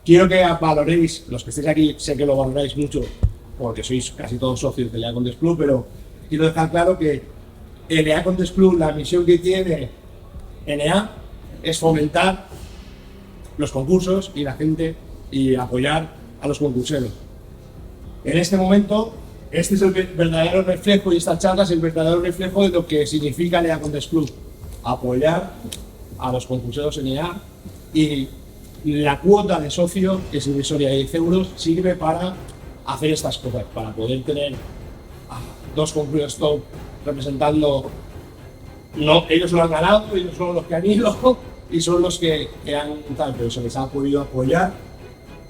quiero que valoréis, los que estéis aquí, sé que lo valoráis mucho, porque sois casi todos socios de NEA Contest Club, pero quiero dejar claro que el NEA Contest Club, la misión que tiene NEA es fomentar los concursos y la gente y apoyar a los concurseros. En este momento, este es el verdadero reflejo, y esta charla es el verdadero reflejo de lo que significa NEA Contest Club: apoyar a los concurseros NEA, y la cuota de socio, que es irrisoria de 10 euros, sirve para hacer estas cosas, para poder tener a dos concurseros top representando. No, ellos lo han ganado, ellos son los que han ido y son los que han tal, pero se les ha podido apoyar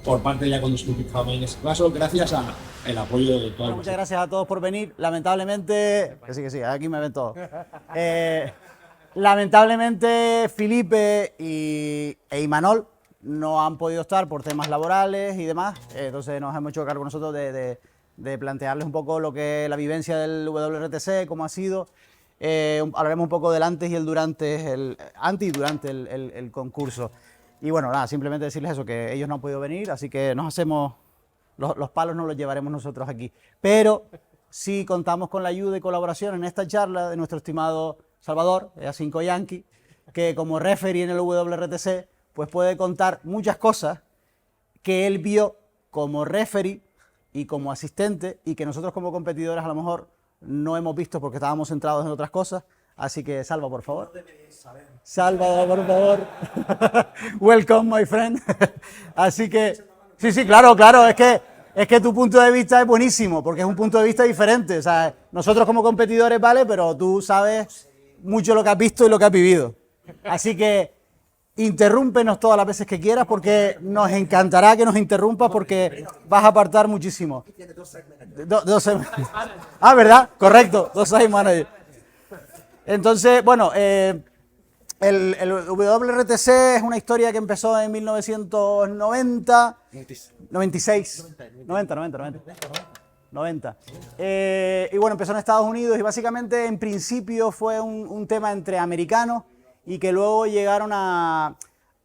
por parte de NEA Contest Club en este caso, gracias al apoyo de todos. Muchas gracias a todos por venir. Lamentablemente, que sí, aquí me ven todos. Lamentablemente, Felipe e Imanol no han podido estar por temas laborales y demás, entonces nos hemos hecho cargo nosotros de plantearles un poco lo que es la vivencia del WRTC, cómo ha sido. Hablaremos un poco del antes y el durante, el antes y durante el concurso. Y bueno, nada, simplemente decirles eso, que ellos no han podido venir, así que nos hacemos, los palos no los llevaremos nosotros aquí. Pero sí contamos con la ayuda y colaboración en esta charla de nuestro estimado Salvador, A5 Yankee, que como referee en el WRTC, pues puede contar muchas cosas que él vio como referee y como asistente, y que nosotros como competidores a lo mejor no hemos visto porque estábamos centrados en otras cosas. Así que, Salva, por favor. Salva, por favor. Welcome, my friend. Así que, sí, claro, es que tu punto de vista es buenísimo, porque es un punto de vista diferente. O sea, nosotros como competidores, vale, pero tú sabes mucho lo que has visto y lo que has vivido. Así que, interrúmpenos todas las veces que quieras, porque nos encantará que nos interrumpas, porque vas a apartar muchísimo. Ah, ¿verdad? Correcto, 2 side managers. Entonces, bueno, el WRTC es una historia que empezó en 1990, 96, 90. Y bueno, empezó en Estados Unidos y básicamente en principio fue un tema entre americanos, y que luego llegaron a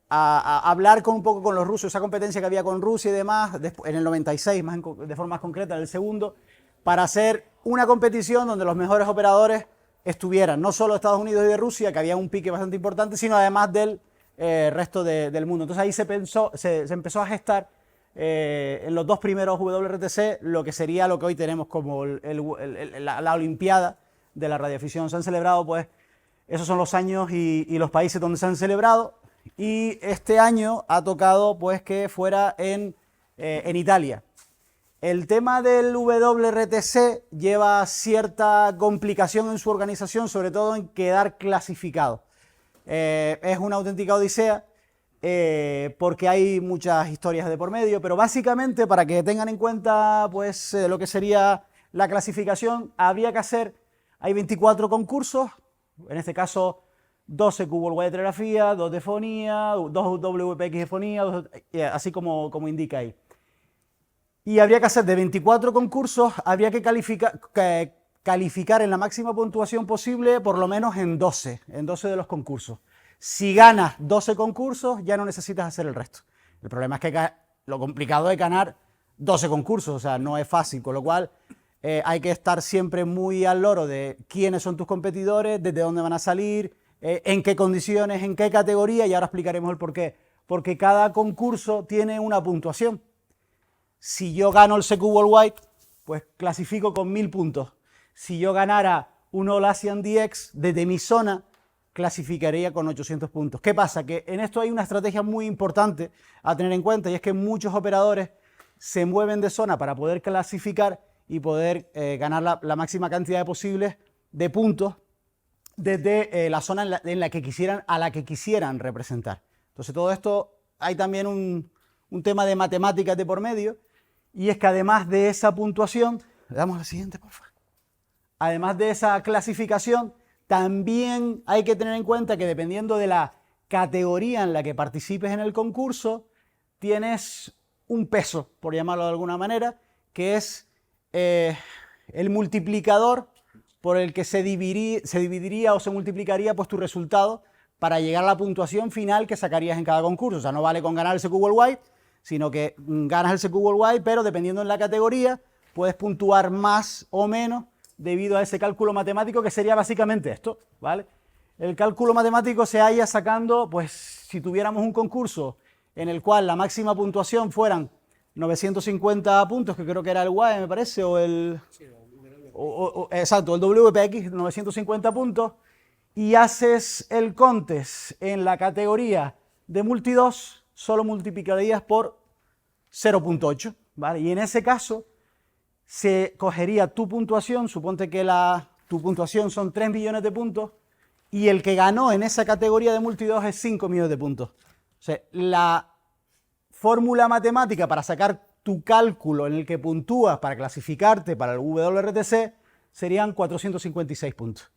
hablar un poco con los rusos, esa competencia que había con Rusia y demás, en el 96, de forma más concreta, en el segundo, para hacer una competición donde los mejores operadores estuvieran, no solo de Estados Unidos y de Rusia, que había un pique bastante importante, sino además del resto del mundo. Entonces ahí se empezó a gestar en los 2 primeros WRTC lo que sería lo que hoy tenemos como la Olimpiada de la radioafición. Se han celebrado, pues, esos son los años y los países donde se han celebrado, y este año ha tocado, pues, que fuera en Italia. El tema del WRTC lleva cierta complicación en su organización, sobre todo en quedar clasificado. Es una auténtica odisea, porque hay muchas historias de por medio, pero básicamente, para que tengan en cuenta, pues, lo que sería la clasificación, habría que hacer, hay 24 concursos, en este caso 12 QWORLD de telegrafía, 2 de fonía, 2 WPX de fonía, así como indica ahí. Y habría que hacer de 24 concursos, habría que calificar en la máxima puntuación posible, por lo menos en 12 de los concursos. Si ganas 12 concursos, ya no necesitas hacer el resto. El problema es que lo complicado es ganar 12 concursos, o sea, no es fácil, con lo cual hay que estar siempre muy al loro de quiénes son tus competidores, desde dónde van a salir, en qué condiciones, en qué categoría, y ahora explicaremos el porqué. Porque cada concurso tiene una puntuación. Si yo gano el CQ Worldwide, pues clasifico con 1000 puntos. Si yo ganara un All Asian DX desde mi zona, clasificaría con 800 puntos. ¿Qué pasa? Que en esto hay una estrategia muy importante a tener en cuenta, y es que muchos operadores se mueven de zona para poder clasificar y poder ganar la máxima cantidad posible de puntos desde la zona a la que quisieran representar. Entonces, todo esto, hay también un tema de matemáticas de por medio, y es que además de esa puntuación, le damos a la siguiente, por favor. Además de esa clasificación, también hay que tener en cuenta que dependiendo de la categoría en la que participes en el concurso, tienes un peso, por llamarlo de alguna manera, que es el multiplicador por el que se dividiría o se multiplicaría, pues, tu resultado para llegar a la puntuación final que sacarías en cada concurso. O sea, no vale con ganar el CQ Worldwide sino que ganas el CQ Worldwide, pero dependiendo de la categoría, puedes puntuar más o menos debido a ese cálculo matemático que sería básicamente esto, ¿vale? El cálculo matemático se halla sacando, pues, si tuviéramos un concurso en el cual la máxima puntuación fueran 950 puntos, que creo que era el WAE, me parece, o el... exacto, el WPX, 950 puntos, y haces el contest en la categoría de Multi 2, solo multiplicarías por 0.8, ¿vale? Y en ese caso se cogería tu puntuación, suponte que tu puntuación son 3 millones de puntos, y el que ganó en esa categoría de Multi 2 es 5 millones de puntos. O sea, la fórmula matemática para sacar tu cálculo en el que puntúas para clasificarte para el WRTC serían 456 puntos.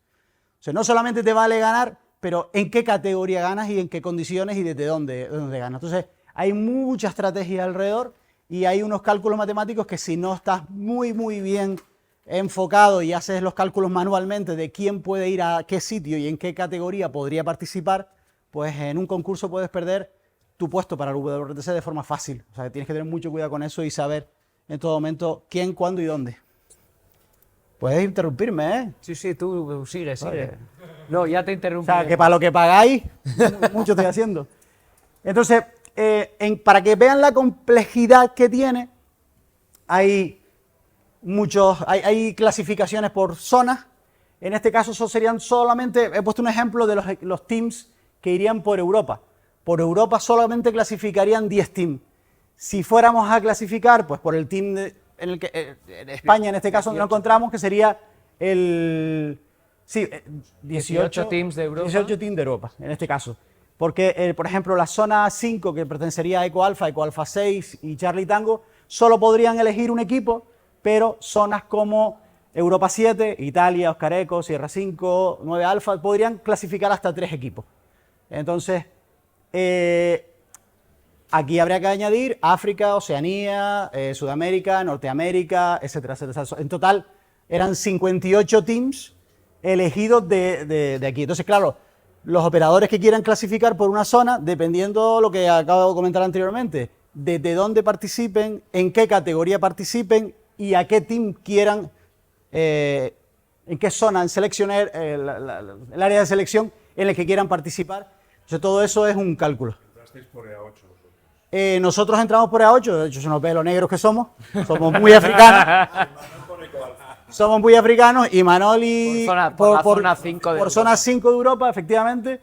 O sea, no solamente te vale ganar, pero en qué categoría ganas y en qué condiciones y desde dónde ganas. Entonces, hay mucha estrategia alrededor y hay unos cálculos matemáticos que si no estás muy bien enfocado y haces los cálculos manualmente de quién puede ir a qué sitio y en qué categoría podría participar, pues en un concurso puedes perder tu puesto para el WRTC de forma fácil. O sea, tienes que tener mucho cuidado con eso y saber en todo momento quién, cuándo y dónde. Puedes interrumpirme, ¿eh? Sí, tú sigue. No, ya te interrumpí. O sea, que para lo que pagáis, mucho estoy haciendo. Entonces, para que vean la complejidad que tiene, hay clasificaciones por zonas. En este caso, serían solamente, he puesto un ejemplo de los teams que irían por Europa. Por Europa solamente clasificarían 10 teams. Si fuéramos a clasificar, pues por el team en el que en España, en este caso, donde nos encontramos, que sería el... Sí, 18 teams de Europa. 18 teams de Europa, en este caso. Porque, por ejemplo, la zona 5, que pertenecería a Eco Alpha 6 y Charlie Tango, solo podrían elegir un equipo, pero zonas como Europa 7, Italia, Oscar Eco, Sierra 5, 9 Alpha, podrían clasificar hasta 3 equipos. Entonces, aquí habría que añadir África, Oceanía, Sudamérica, Norteamérica, etcétera, etcétera. En total eran 58 teams elegidos de aquí. Entonces, claro, los operadores que quieran clasificar por una zona, dependiendo de lo que acabo de comentar anteriormente, desde dónde participen, en qué categoría participen y a qué team quieran, en qué zona, en seleccionar el área de selección en el que quieran participar. Entonces, todo eso es un cálculo. ¿Entrasteis por EA8 vosotros? Nosotros entramos por EA8, de hecho se nos ve lo negros que somos muy africanos. Somos muy africanos y Manoli por la zona 5 de por zona 5 de Europa, efectivamente,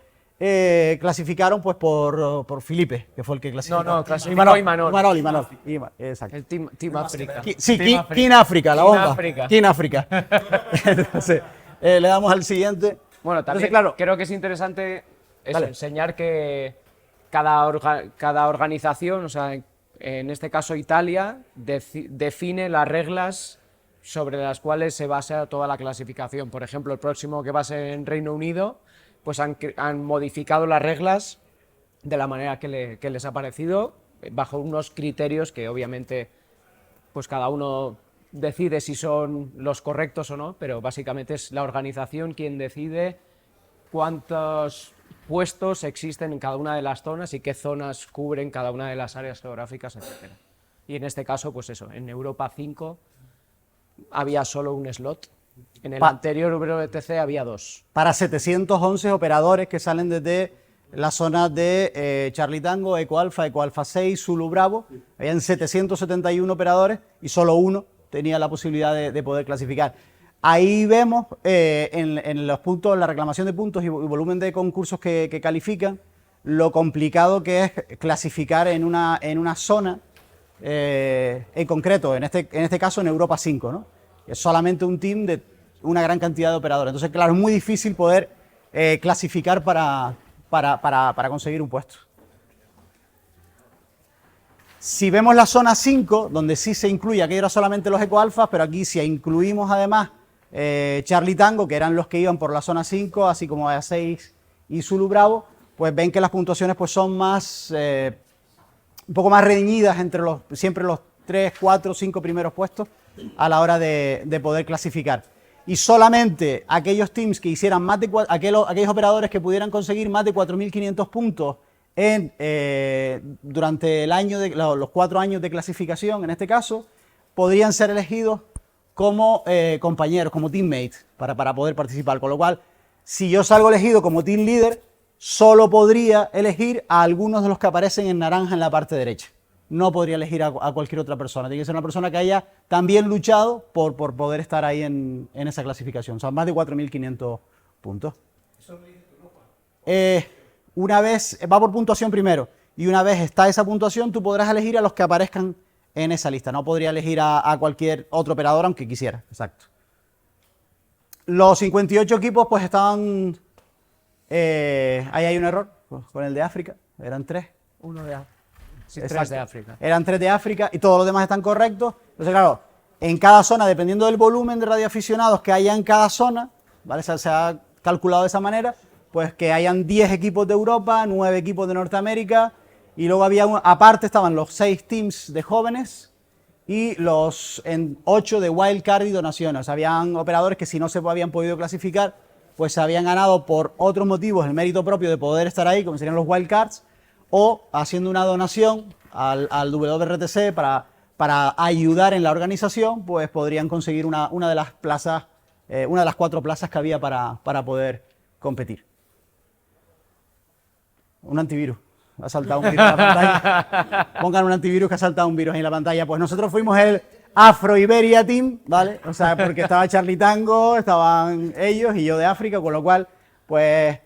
clasificaron pues por Felipe, que fue el que clasificó. No, clasificó Manoli, exacto. El Team África. Sí, King África, la bomba. King África. Entonces, le damos al siguiente. Bueno, también entonces, claro, creo que es interesante eso, vale, enseñar que cada organización, o sea, en este caso Italia, define las reglas sobre las cuales se basa toda la clasificación. Por ejemplo, el próximo que va a ser en Reino Unido, pues han modificado las reglas de la manera que les ha parecido, bajo unos criterios que obviamente pues cada uno decide si son los correctos o no, pero básicamente es la organización quien decide cuántos puestos existen en cada una de las zonas y qué zonas cubren cada una de las áreas geográficas, etc. Y en este caso, pues eso, en Europa 5 había solo un slot. En el anterior WTC había 2. Para 711 operadores que salen desde la zona de Charlie Tango, Eco Alpha 6, Zulu Bravo. Habían 771 operadores y solo uno tenía la posibilidad de poder clasificar. Ahí vemos en los puntos, la reclamación de puntos y volumen de concursos que califican, lo complicado que es clasificar en una zona, en concreto, en este caso en Europa 5, ¿no? Es solamente un team de una gran cantidad de operadores. Entonces, claro, es muy difícil poder clasificar para conseguir un puesto. Si vemos la zona 5, donde sí se incluye, aquí eran solamente los Eco Alphas, pero aquí si incluimos además Charlie Tango, que eran los que iban por la zona 5, así como A6 y Zulu Bravo, pues ven que las puntuaciones pues son más, un poco más reñidas entre siempre los 3, 4, 5 primeros puestos a la hora de poder clasificar. Y solamente aquellos teams que hicieran más de aquellos operadores que pudieran conseguir más de 4.500 puntos durante el año los 4 años de clasificación, en este caso, podrían ser elegidos como compañeros, como teammates, para poder participar. Con lo cual, si yo salgo elegido como team leader, solo podría elegir a algunos de los que aparecen en naranja en la parte derecha. No podría elegir a cualquier otra persona. Tiene que ser una persona que haya también luchado por poder estar ahí en esa clasificación. Son más de 4.500 puntos. Una vez, va por puntuación primero, y una vez está esa puntuación, tú podrás elegir a los que aparezcan en esa lista. No podría elegir a cualquier otro operador, aunque quisiera. Exacto. Los 58 equipos, pues estaban... ahí hay un error con el de África. Eran 3. Uno de África. Sí, Exacto. 3 de África. Eran 3 de África y todos los demás están correctos. Entonces, claro, en cada zona, dependiendo del volumen de radioaficionados que haya en cada zona, ¿vale? Se ha calculado de esa manera, pues que hayan 10 equipos de Europa, 9 equipos de Norteamérica, y luego había, aparte estaban los 6 teams de jóvenes y los 8 de wildcard y donaciones. Habían operadores que si no se habían podido clasificar, pues se habían ganado por otros motivos el mérito propio de poder estar ahí, como serían los wildcards, o haciendo una donación al WRTC para ayudar en la organización, pues podrían conseguir una de las plazas, una de las 4 plazas que había para poder competir. Un antivirus. Ha saltado un virus en la pantalla. Pongan un antivirus que ha saltado un virus ahí en la pantalla. Pues nosotros fuimos el Afro-Iberia Team, ¿vale? O sea, porque estaba Charlie Tango, estaban ellos y yo de África, con lo cual, pues,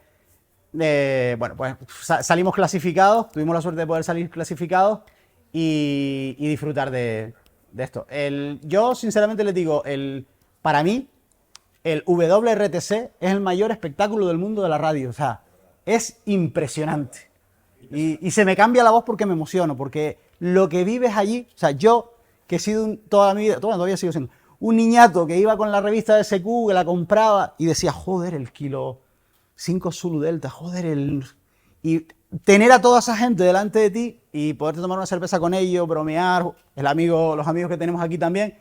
bueno, pues salimos clasificados, tuvimos la suerte de poder salir clasificados y disfrutar de esto. Yo, sinceramente, les digo, para mí, el WRTC es el mayor espectáculo del mundo de la radio. O sea, es impresionante. Y se me cambia la voz porque me emociono, porque lo que vives allí, o sea, yo que he sido toda mi vida, todavía sigo siendo, un niñato que iba con la revista de SQ, que la compraba y decía, joder, el kilo 5 Zulu Delta, joder, y tener a toda esa gente delante de ti y poderte tomar una cerveza con ellos, bromear, los amigos que tenemos aquí también,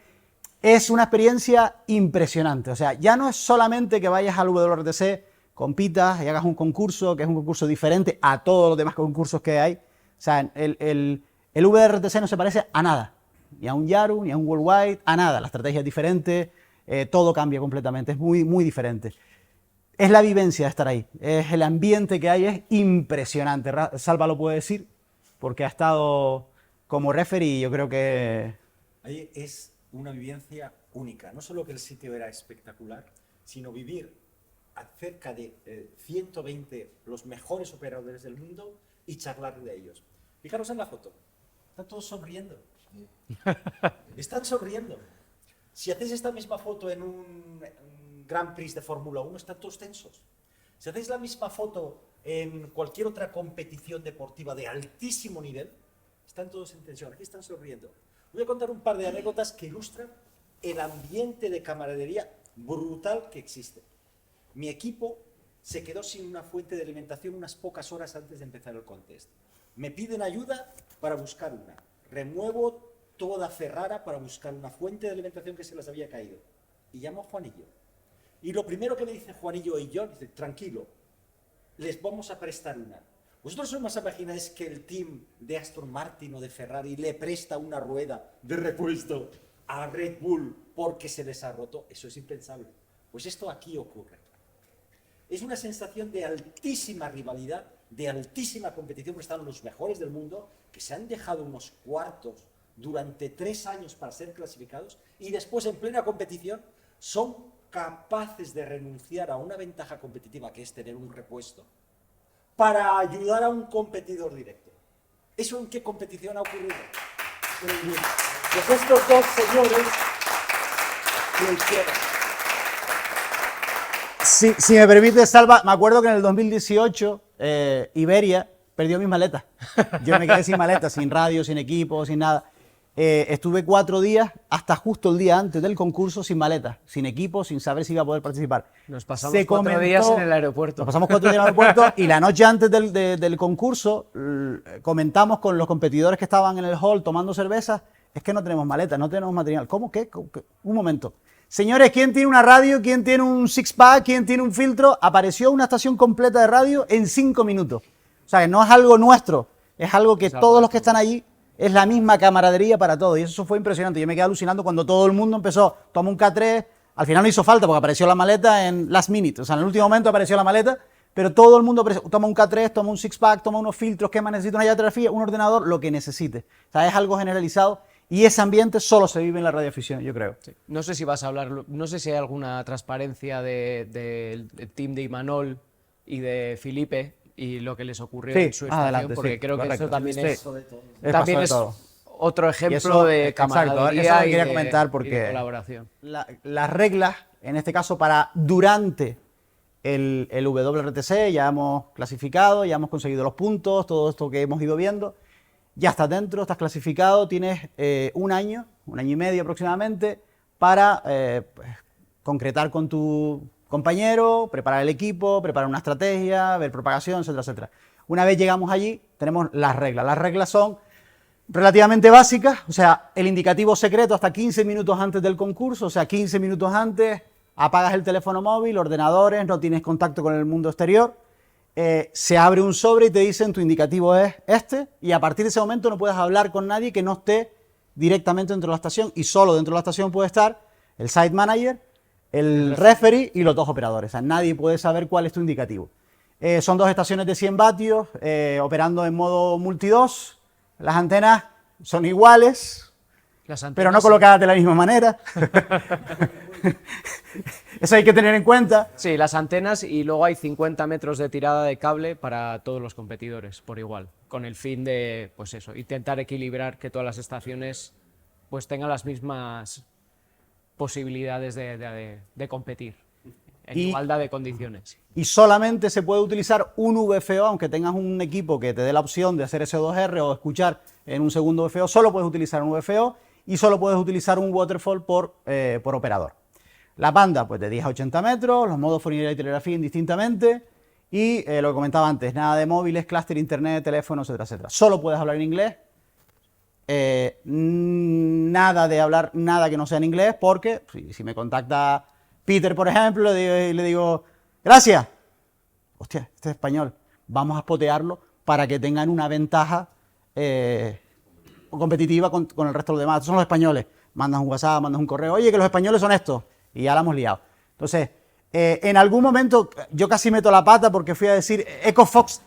es una experiencia impresionante. O sea, ya no es solamente que vayas al WRTC, compitas y hagas un concurso, que es un concurso diferente a todos los demás concursos que hay. O sea, el WRTC no se parece a nada, ni a un Yaru, ni a un Worldwide, a nada. La estrategia es diferente, todo cambia completamente, es muy, muy diferente. Es la vivencia de estar ahí, es el ambiente que hay, es impresionante. Salva lo puede decir, porque ha estado como referee y yo creo que... Ahí es una vivencia única, no solo que el sitio era espectacular, sino vivir cerca de 120 los mejores operadores del mundo y charlar de ellos. Fijaros en la foto, están todos sonriendo. Están sonriendo. Si hacéis esta misma foto en un Grand Prix de Fórmula 1, están todos tensos. Si hacéis la misma foto en cualquier otra competición deportiva de altísimo nivel, están todos en tensión. Aquí están sonriendo. Voy a contar un par de anécdotas que ilustran el ambiente de camaradería brutal que existe. Mi equipo se quedó sin una fuente de alimentación unas pocas horas antes de empezar el contest. Me piden ayuda para buscar una. Remuevo toda Ferrara para buscar una fuente de alimentación que se les había caído. Y llamo a Juanillo. Y lo primero que me dice Juanillo y yo, dice, tranquilo, les vamos a prestar una. ¿Vosotros os imagináis que el team de Aston Martin o de Ferrari le presta una rueda de repuesto a Red Bull porque se les ha roto? Eso es impensable. Pues esto aquí ocurre. Es una sensación de altísima rivalidad, de altísima competición, porque están los mejores del mundo, que se han dejado unos cuartos durante 3 años para ser clasificados y después en plena competición son capaces de renunciar a una ventaja competitiva que es tener un repuesto para ayudar a un competidor directo. ¿Eso en qué competición ha ocurrido? Pues estos dos señores lo hicieron. Si me permite, Salva, me acuerdo que en el 2018 Iberia perdió mis maletas. Yo me quedé sin maletas, sin radio, sin equipo, sin nada. Estuve 4 días, hasta justo el día antes del concurso, sin maletas, sin equipo, sin saber si iba a poder participar. Nos pasamos 4 días en el aeropuerto. Nos pasamos 4 días en el aeropuerto y la noche antes del concurso comentamos con los competidores que estaban en el hall tomando cerveza, es que no tenemos maletas, no tenemos material. ¿Cómo qué? Un momento. Señores, ¿quién tiene una radio? ¿Quién tiene un six-pack? ¿Quién tiene un filtro? Apareció una estación completa de radio en 5 minutos. O sea, que no es algo nuestro, es algo que Es algo todos de los que todos. están allí es la misma camaradería para todos. Y eso fue impresionante. Yo me quedé alucinando cuando todo el mundo empezó, toma un K3, al final no hizo falta porque apareció la maleta en last minute. O sea, en el último momento apareció la maleta, pero todo el mundo apareció, toma un K3, toma un six-pack, toma unos filtros, ¿qué más necesita? Una radiografía, un ordenador, lo que necesite. O sea, es algo generalizado y ese ambiente solo se vive en la radioafición, yo creo. Sí. No sé si vas a hablar, no sé si hay alguna transparencia del team de Imanol y de Felipe y lo que les ocurrió Sí, en su estación, adelante, porque sí, creo que correcto. eso también Sí. es, Les también pasó es de todo. otro Y ejemplo eso, de exacto, camaradería eso lo y quería de- comentar y de porque colaboración. las reglas, en este caso para durante el WRTC, ya hemos clasificado, ya hemos conseguido los puntos, todo esto que hemos ido viendo, ya estás dentro, estás clasificado, tienes un año y medio aproximadamente para pues, concretar con tu compañero, preparar el equipo, preparar una estrategia, ver propagación, etcétera, etcétera. Una vez llegamos allí, tenemos las reglas. Las reglas son relativamente básicas, o sea, el indicativo secreto hasta 15 minutos antes del concurso, o sea, 15 minutos antes apagas el teléfono móvil, ordenadores, no tienes contacto con el mundo exterior, se abre un sobre y te dicen tu indicativo es este y a partir de ese momento no puedes hablar con nadie que no esté directamente dentro de la estación y solo dentro de la estación puede estar el site manager, el referee y los dos operadores, o sea, nadie puede saber cuál es tu indicativo. Son dos estaciones de 100 vatios operando en modo multi-2. Las antenas son iguales, Las pero no antenas- colocadas de la misma manera. Eso hay que tener en cuenta. Sí, las antenas y luego hay 50 metros de tirada de cable para todos los competidores, por igual, con el fin de, pues eso, intentar equilibrar que todas las estaciones pues tengan las mismas posibilidades de competir en Y- igualdad de condiciones. Y solamente se puede utilizar un VFO, aunque tengas un equipo que te dé la opción de hacer S2R o escuchar en un segundo VFO, solo puedes utilizar un VFO y solo puedes utilizar un waterfall por operador. La banda, pues de 10 a 80 metros, los modos fonía y telegrafía indistintamente y lo que comentaba antes, nada de móviles, clúster, internet, teléfono, etcétera, etcétera. Solo puedes hablar en inglés, nada de hablar nada que no sea en inglés, porque si me contacta Peter, por ejemplo, le digo, gracias. Hostia, este es español. Vamos a spotearlo para que tengan una ventaja competitiva con el resto de los demás. Estos son los españoles. Mandas un WhatsApp, mandas un correo. Oye, que los españoles son estos. Y ya la hemos liado. Entonces, en algún momento yo casi meto la pata porque fui a decir EcoFox,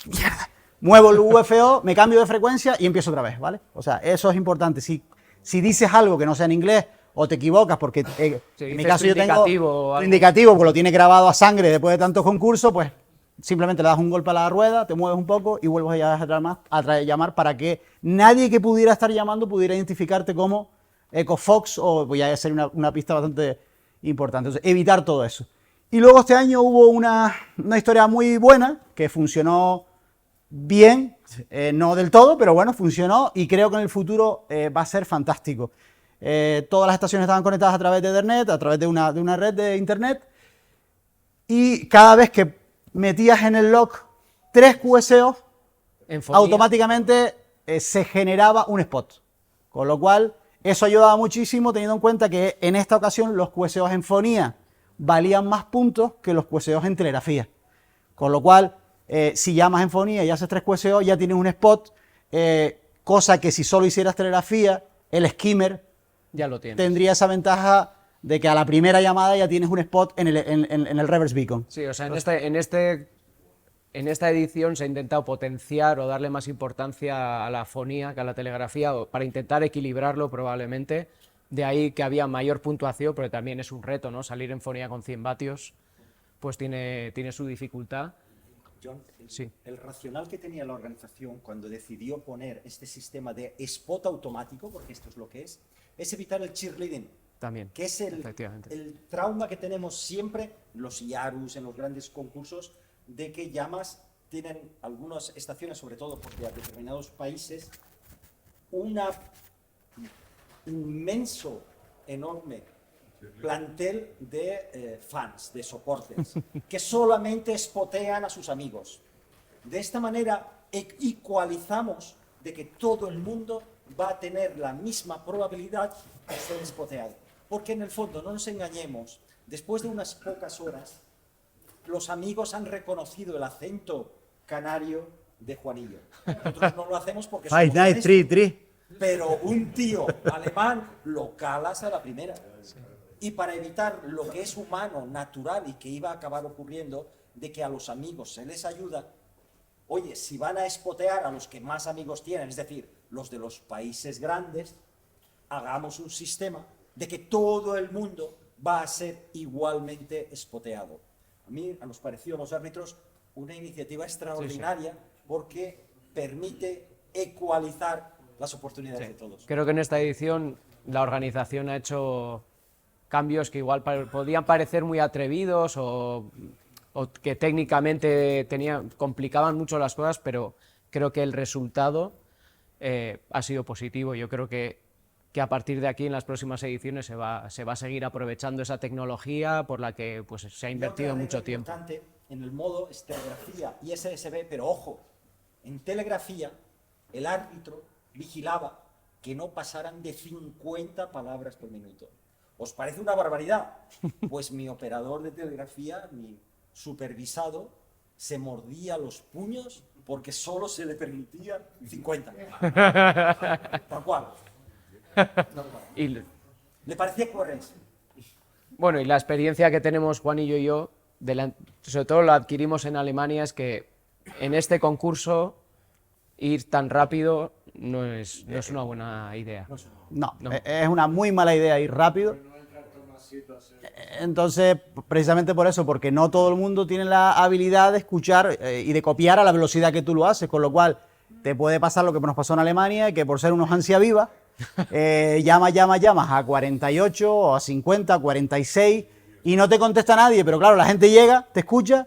mierda. Muevo el UFO, me cambio de frecuencia y empiezo otra vez, ¿vale? O sea, eso es importante. Si dices algo que no sea en inglés o te equivocas, porque en mi dices caso tu yo tengo indicativo o tu algo. indicativo, porque lo tiene grabado a sangre después de tantos concursos, pues simplemente le das un golpe a la rueda, te mueves un poco y vuelves a llamar para que nadie que pudiera estar llamando pudiera identificarte como EcoFox o voy a hacer una pista bastante importante. Entonces, evitar todo eso. Y luego este año hubo una historia muy buena que funcionó bien, no del todo, pero bueno, funcionó y creo que en el futuro va a ser fantástico. Todas las estaciones estaban conectadas a través de Ethernet, a través de una red de internet y cada vez que metías en el log 3 QSO, En fonía, automáticamente se generaba un spot. Con lo cual, eso ayudaba muchísimo teniendo en cuenta que en esta ocasión los QSOs en fonía valían más puntos que los QSOs en telegrafía. Con lo cual, si llamas en fonía y haces 3 QSO, ya tienes un spot, cosa que si solo hicieras telegrafía, el skimmer ya lo tienes. tendría esa ventaja de que a la primera llamada ya tienes un spot en el reverse beacon. Sí, o sea, en esta edición se ha intentado potenciar o darle más importancia a la fonía que a la telegrafía para intentar equilibrarlo probablemente. De ahí que había mayor puntuación, pero también es un reto, ¿no? Salir en fonía con 100 vatios, pues tiene su dificultad. John, Sí. el racional que tenía la organización cuando decidió poner este sistema de spot automático, porque esto es lo que es evitar el cheerleading, También, que es efectivamente. el trauma que tenemos siempre, los IARUS, en los grandes concursos, de que llamas, tienen algunas estaciones, sobre todo porque a determinados países, un inmenso, enorme plantel de fans, de soportes, que solamente spotean a sus amigos. De esta manera ecualizamos de que todo el mundo va a tener la misma probabilidad de ser spoteado. Porque en el fondo, no nos engañemos, después de unas pocas horas, los amigos han reconocido el acento canario, de Juanillo. Nosotros no lo hacemos porque Ay, somos nice, tri. pero un tío alemán lo calas a la primera. Y para evitar lo que es humano, natural y que iba a acabar ocurriendo, de que a los amigos se les ayuda, oye, si van a espotear a los que más amigos tienen, es decir, los de los países grandes, hagamos un sistema de que todo el mundo va a ser igualmente espoteado. A mí nos pareció a los árbitros una iniciativa extraordinaria porque permite ecualizar las oportunidades de todos. Creo que en esta edición la organización ha hecho cambios que igual podían parecer muy atrevidos o que técnicamente complicaban mucho las cosas, pero creo que el resultado ha sido positivo. Yo creo que a partir de aquí en las próximas ediciones se va a seguir aprovechando esa tecnología por la que pues, se ha invertido mucho tiempo. Importante en el modo es telegrafía y SSB, pero ojo, en telegrafía el árbitro vigilaba que no pasaran de 50 palabras por minuto. ¿Os parece una barbaridad? Pues mi operador de telegrafía, mi supervisado, se mordía los puños porque solo se le permitían 50. Tal cual. Y, Le parecía coherente. bueno, y la experiencia que tenemos Juanillo y yo, sobre todo lo adquirimos en Alemania, es que en este concurso ir tan rápido no es una buena idea. No, es una muy mala idea ir rápido. Entonces, precisamente por eso, porque no todo el mundo tiene la habilidad de escuchar y de copiar a la velocidad que tú lo haces, con lo cual te puede pasar lo que nos pasó en Alemania, que por ser unos ansia viva, llamas a 48 o a 50, 46 y no te contesta nadie, pero claro, la gente llega, te escucha.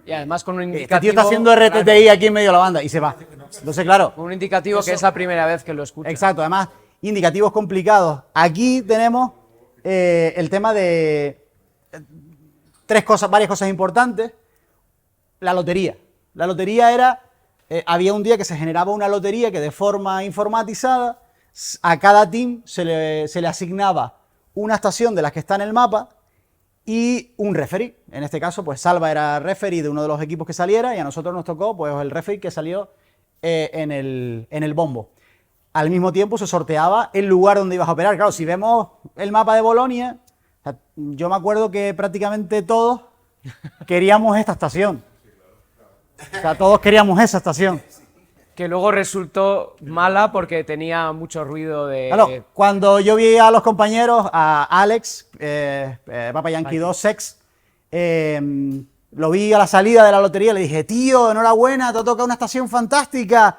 Y además con un Este indicativo... tío está haciendo RTTI aquí en medio de la banda y se va. Entonces, claro. Un indicativo que es la primera vez que lo escucha. Exacto, además, indicativos complicados. Aquí tenemos el tema de varias cosas importantes. La lotería. La lotería era, había un día que se generaba una lotería que de forma informatizada a cada team se le asignaba una estación de las que está en el mapa y un referee. En este caso, pues Salva era referee de uno de los equipos que saliera y a nosotros nos tocó pues el referee que salió en el bombo. Al mismo tiempo se sorteaba el lugar donde ibas a operar. Claro, si vemos el mapa de Bolonia, o sea, yo me acuerdo que prácticamente todos queríamos esta estación. O sea, todos queríamos esa estación. Que luego resultó mala porque tenía mucho ruido de... Claro, cuando yo vi a los compañeros, a Alex, Papa Yankee 2, Sex, lo vi a la salida de la lotería, le dije, tío, enhorabuena, te ha tocado una estación fantástica.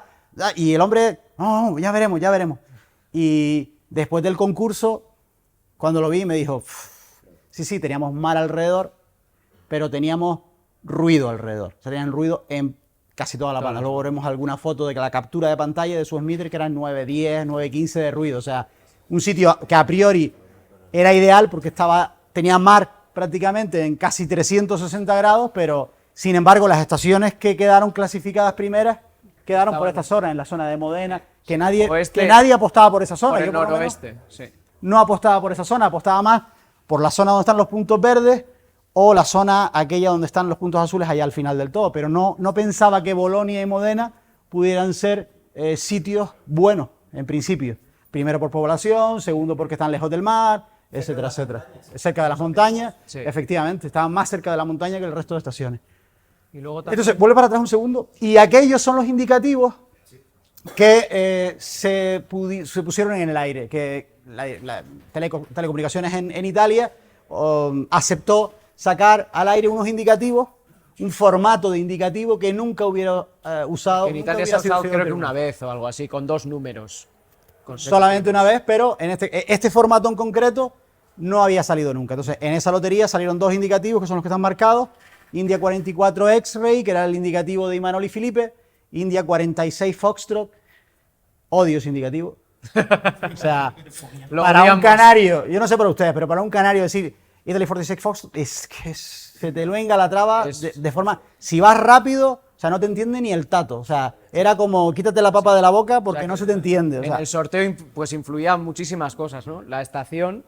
Y el hombre, no, ya veremos, ya veremos. Y después del concurso, cuando lo vi, me dijo, sí, teníamos mar alrededor, pero teníamos ruido alrededor. O sea, tenían ruido en casi toda la pantalla. Luego veremos alguna foto de que la captura de pantalla de su Smithers que eran 910, 915 de ruido. O sea, un sitio que a priori era ideal porque tenía mar prácticamente en casi 360 grados, pero sin embargo las estaciones que quedaron clasificadas primeras quedaron por esta zona, en la zona de Modena, que nadie apostaba por esa zona. Por el Yo, por lo menos, noroeste, sí. no apostaba por esa zona, apostaba más por la zona donde están los puntos verdes o la zona aquella donde están los puntos azules allá al final del todo, pero no pensaba que Bolonia y Modena pudieran ser sitios buenos, en principio. Primero por población, segundo porque están lejos del mar, etcétera, etcétera. Cerca de las montañas, Sí. Efectivamente, estaban más cerca de la montaña que el resto de estaciones. Y luego también... Entonces, vuelve para atrás un segundo, y aquellos son los indicativos que se pusieron en el aire, que la Telecomunicaciones en Italia aceptó sacar al aire unos indicativos, un formato de indicativo que nunca hubiera usado. En Italia se ha usado creo que una vez o algo así, con 2 números. Solamente una vez, pero en este formato en concreto no había salido nunca. Entonces, en esa lotería salieron 2 indicativos que son los que están marcados. India 44 X-Ray, que era el indicativo de Imanol y Felipe. India 46 Foxtrot. Odio ese indicativo. O sea, para un canario, yo no sé para ustedes, pero para un canario decir Italy 46 Foxtrot es que se te luenga la traba de forma... Si vas rápido, o sea, no te entiende ni el tato. O sea, era como quítate la papa de la boca porque no se te entiende. O sea, en el sorteo pues influían muchísimas cosas, ¿no? La estación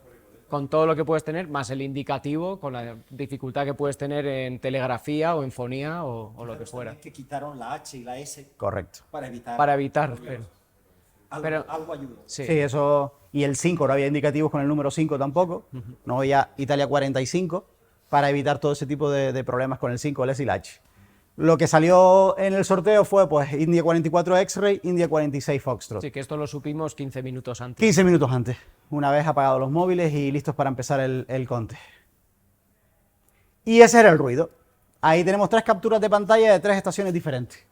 con todo lo que puedes tener, más el indicativo, con la dificultad que puedes tener en telegrafía o en fonía o lo que fuera. Que quitaron la H y la S Correcto. para evitar. Algo ayudó. Sí, eso. Y el 5, no había indicativos con el número 5 tampoco. No había Italia 45 para evitar todo ese tipo de problemas con el 5, el S y el H. Lo que salió en el sorteo fue pues India 44 X-Ray, India 46 Foxtrot. Sí, que esto lo supimos 15 minutos antes. 15 minutos antes, una vez apagados los móviles y listos para empezar el conte. Y ese era el ruido. Ahí tenemos 3 capturas de pantalla de 3 estaciones diferentes.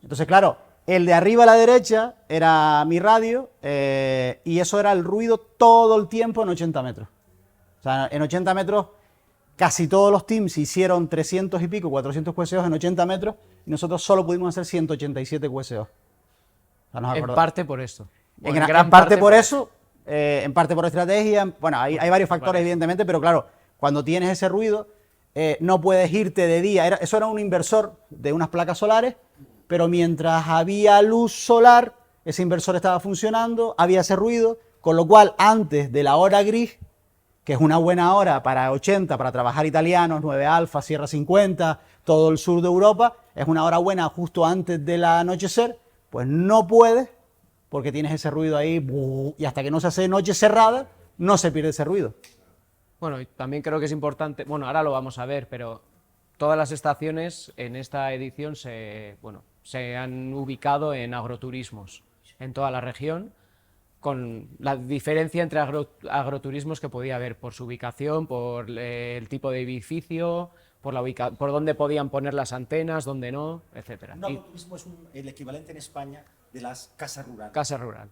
Entonces, claro, el de arriba a la derecha era mi radio y eso era el ruido todo el tiempo en 80 metros. O sea, en 80 metros casi todos los teams hicieron 300 y pico, 400 QSOs en 80 metros y nosotros solo pudimos hacer 187 QSOs. O sea, en parte por esto. En gran parte por eso, en parte por estrategia. Bueno, hay varios factores, evidentemente, pero claro, cuando tienes ese ruido, no puedes irte de día. Eso era un inversor de unas placas solares, pero mientras había luz solar, ese inversor estaba funcionando, había ese ruido, con lo cual antes de la hora gris, que es una buena hora para 80, para trabajar italianos, 9 Alfa, Sierra 50, todo el sur de Europa, es una hora buena justo antes del anochecer, pues no puedes, porque tienes ese ruido ahí, y hasta que no se hace noche cerrada, no se pierde ese ruido. Bueno, y también creo que es importante, bueno, ahora lo vamos a ver, pero todas las estaciones en esta edición se han ubicado en agroturismos, en toda la región, con la diferencia entre agroturismos que podía haber por su ubicación, por el tipo de edificio, por dónde podían poner las antenas, dónde no, etc. Un agroturismo es el equivalente en España de las casas rurales. Casa rural.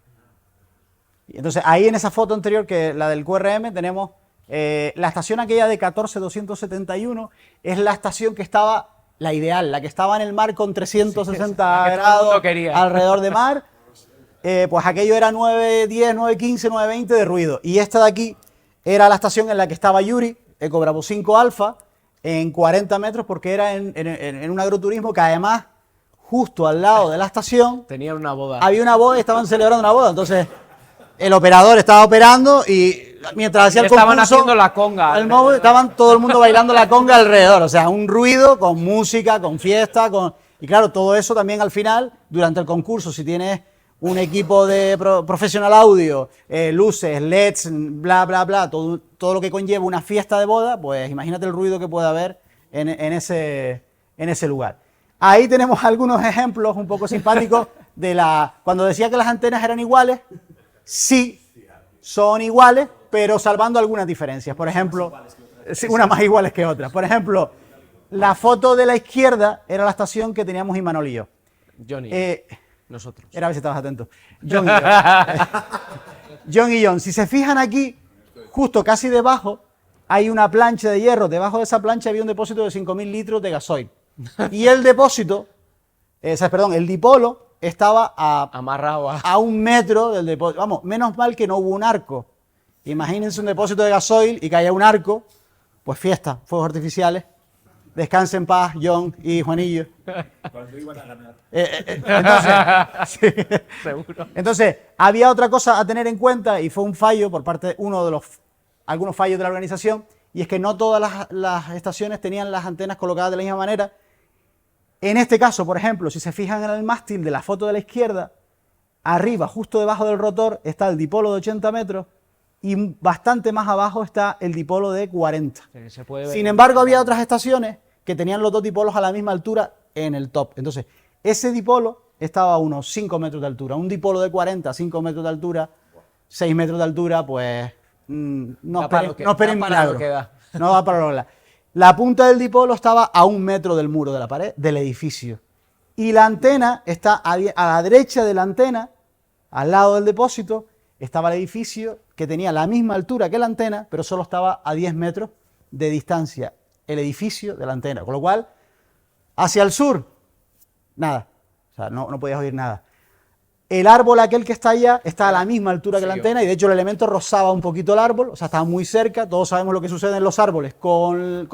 Y entonces ahí en esa foto anterior, que la del QRM, tenemos la estación aquella de 14271, es la estación que estaba, la ideal, la que estaba en el mar con 360 grados alrededor de mar. Pues aquello era 910, 915, 920 de ruido. Y esta de aquí era la estación en la que estaba Yuri, Eco Bravo 5 Alfa, en 40 metros, porque era en un agroturismo que además, justo al lado de la estación, tenían una boda. Había una boda y estaban celebrando una boda. Entonces, el operador estaba operando y mientras hacía el concurso, estaban haciendo la conga. Estaban todo el mundo bailando la conga alrededor. O sea, un ruido con música, con fiesta, y claro, todo eso también al final, durante el concurso, si tienes un equipo de profesional audio, luces, LEDs, bla, bla, bla, todo lo que conlleva una fiesta de boda, pues imagínate el ruido que puede haber en ese lugar. Ahí tenemos algunos ejemplos un poco simpáticos cuando decía que las antenas eran iguales, sí, son iguales, pero salvando algunas diferencias. Por ejemplo, sí, unas más iguales que otras. Por ejemplo, la foto de la izquierda era la estación que teníamos Imanol y yo. Johnny. Nosotros. Era a ver si estabas atento. John y John. John y John. Si se fijan aquí, justo casi debajo, hay una plancha de hierro. Debajo de esa plancha había un depósito de 5.000 litros de gasoil. Y el depósito, el dipolo, estaba amarrado a 1 metro del depósito. Vamos, menos mal que no hubo un arco. Imagínense un depósito de gasoil y que haya un arco, pues fiesta, fuegos artificiales. Descanse en paz, John y Juanillo. Cuando iban a ganar. Entonces, sí. Seguro. Entonces, había otra cosa a tener en cuenta y fue un fallo por parte de algunos fallos de la organización, y es que no todas las estaciones tenían las antenas colocadas de la misma manera. En este caso, por ejemplo, si se fijan en el mástil de la foto de la izquierda, arriba, justo debajo del rotor, está el dipolo de 80 metros y bastante más abajo está el dipolo de 40. Sí, se puede ver. Sin embargo, había otras estaciones que tenían los dos dipolos a la misma altura en el top. Entonces, ese dipolo estaba a unos 5 metros de altura. Un dipolo de 40, 5 metros de altura, 6 metros de altura, pues no esperen milagro. No va para lo que da. La punta del dipolo estaba a 1 metro del muro de la pared del edificio. Y la antena está a la derecha de la antena, al lado del depósito, estaba el edificio que tenía la misma altura que la antena, pero solo estaba a 10 metros de distancia el edificio de la antena. Con lo cual, hacia el sur, nada. O sea, no podías oír nada. El árbol aquel que está allá está a la misma altura que la antena y de hecho el elemento rozaba un poquito el árbol, o sea, estaba muy cerca. Todos sabemos lo que sucede en los árboles con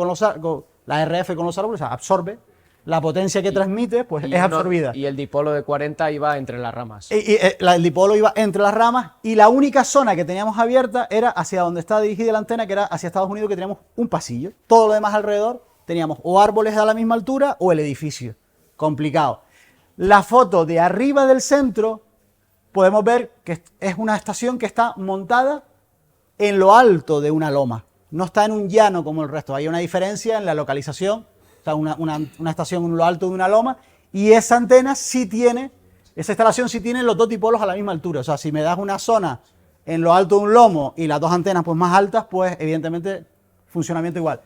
la RF con los árboles, o sea, absorbe la potencia que transmite pues Y es uno- absorbida. Y el dipolo de 40 iba entre las ramas. El dipolo iba entre las ramas y la única zona que teníamos abierta era hacia donde estaba dirigida la antena, que era hacia Estados Unidos, que teníamos un pasillo. Todo lo demás alrededor teníamos o árboles a la misma altura o el edificio. Complicado. La foto de arriba del centro podemos ver que es una estación que está montada en lo alto de una loma. No está en un llano como el resto. Hay una diferencia en la localización. O sea, una estación en lo alto de una loma. Y esa antena sí tiene, esa instalación sí tiene los dos dipolos a la misma altura. O sea, si me das una zona en lo alto de un lomo y las dos antenas pues más altas, pues evidentemente funcionamiento igual.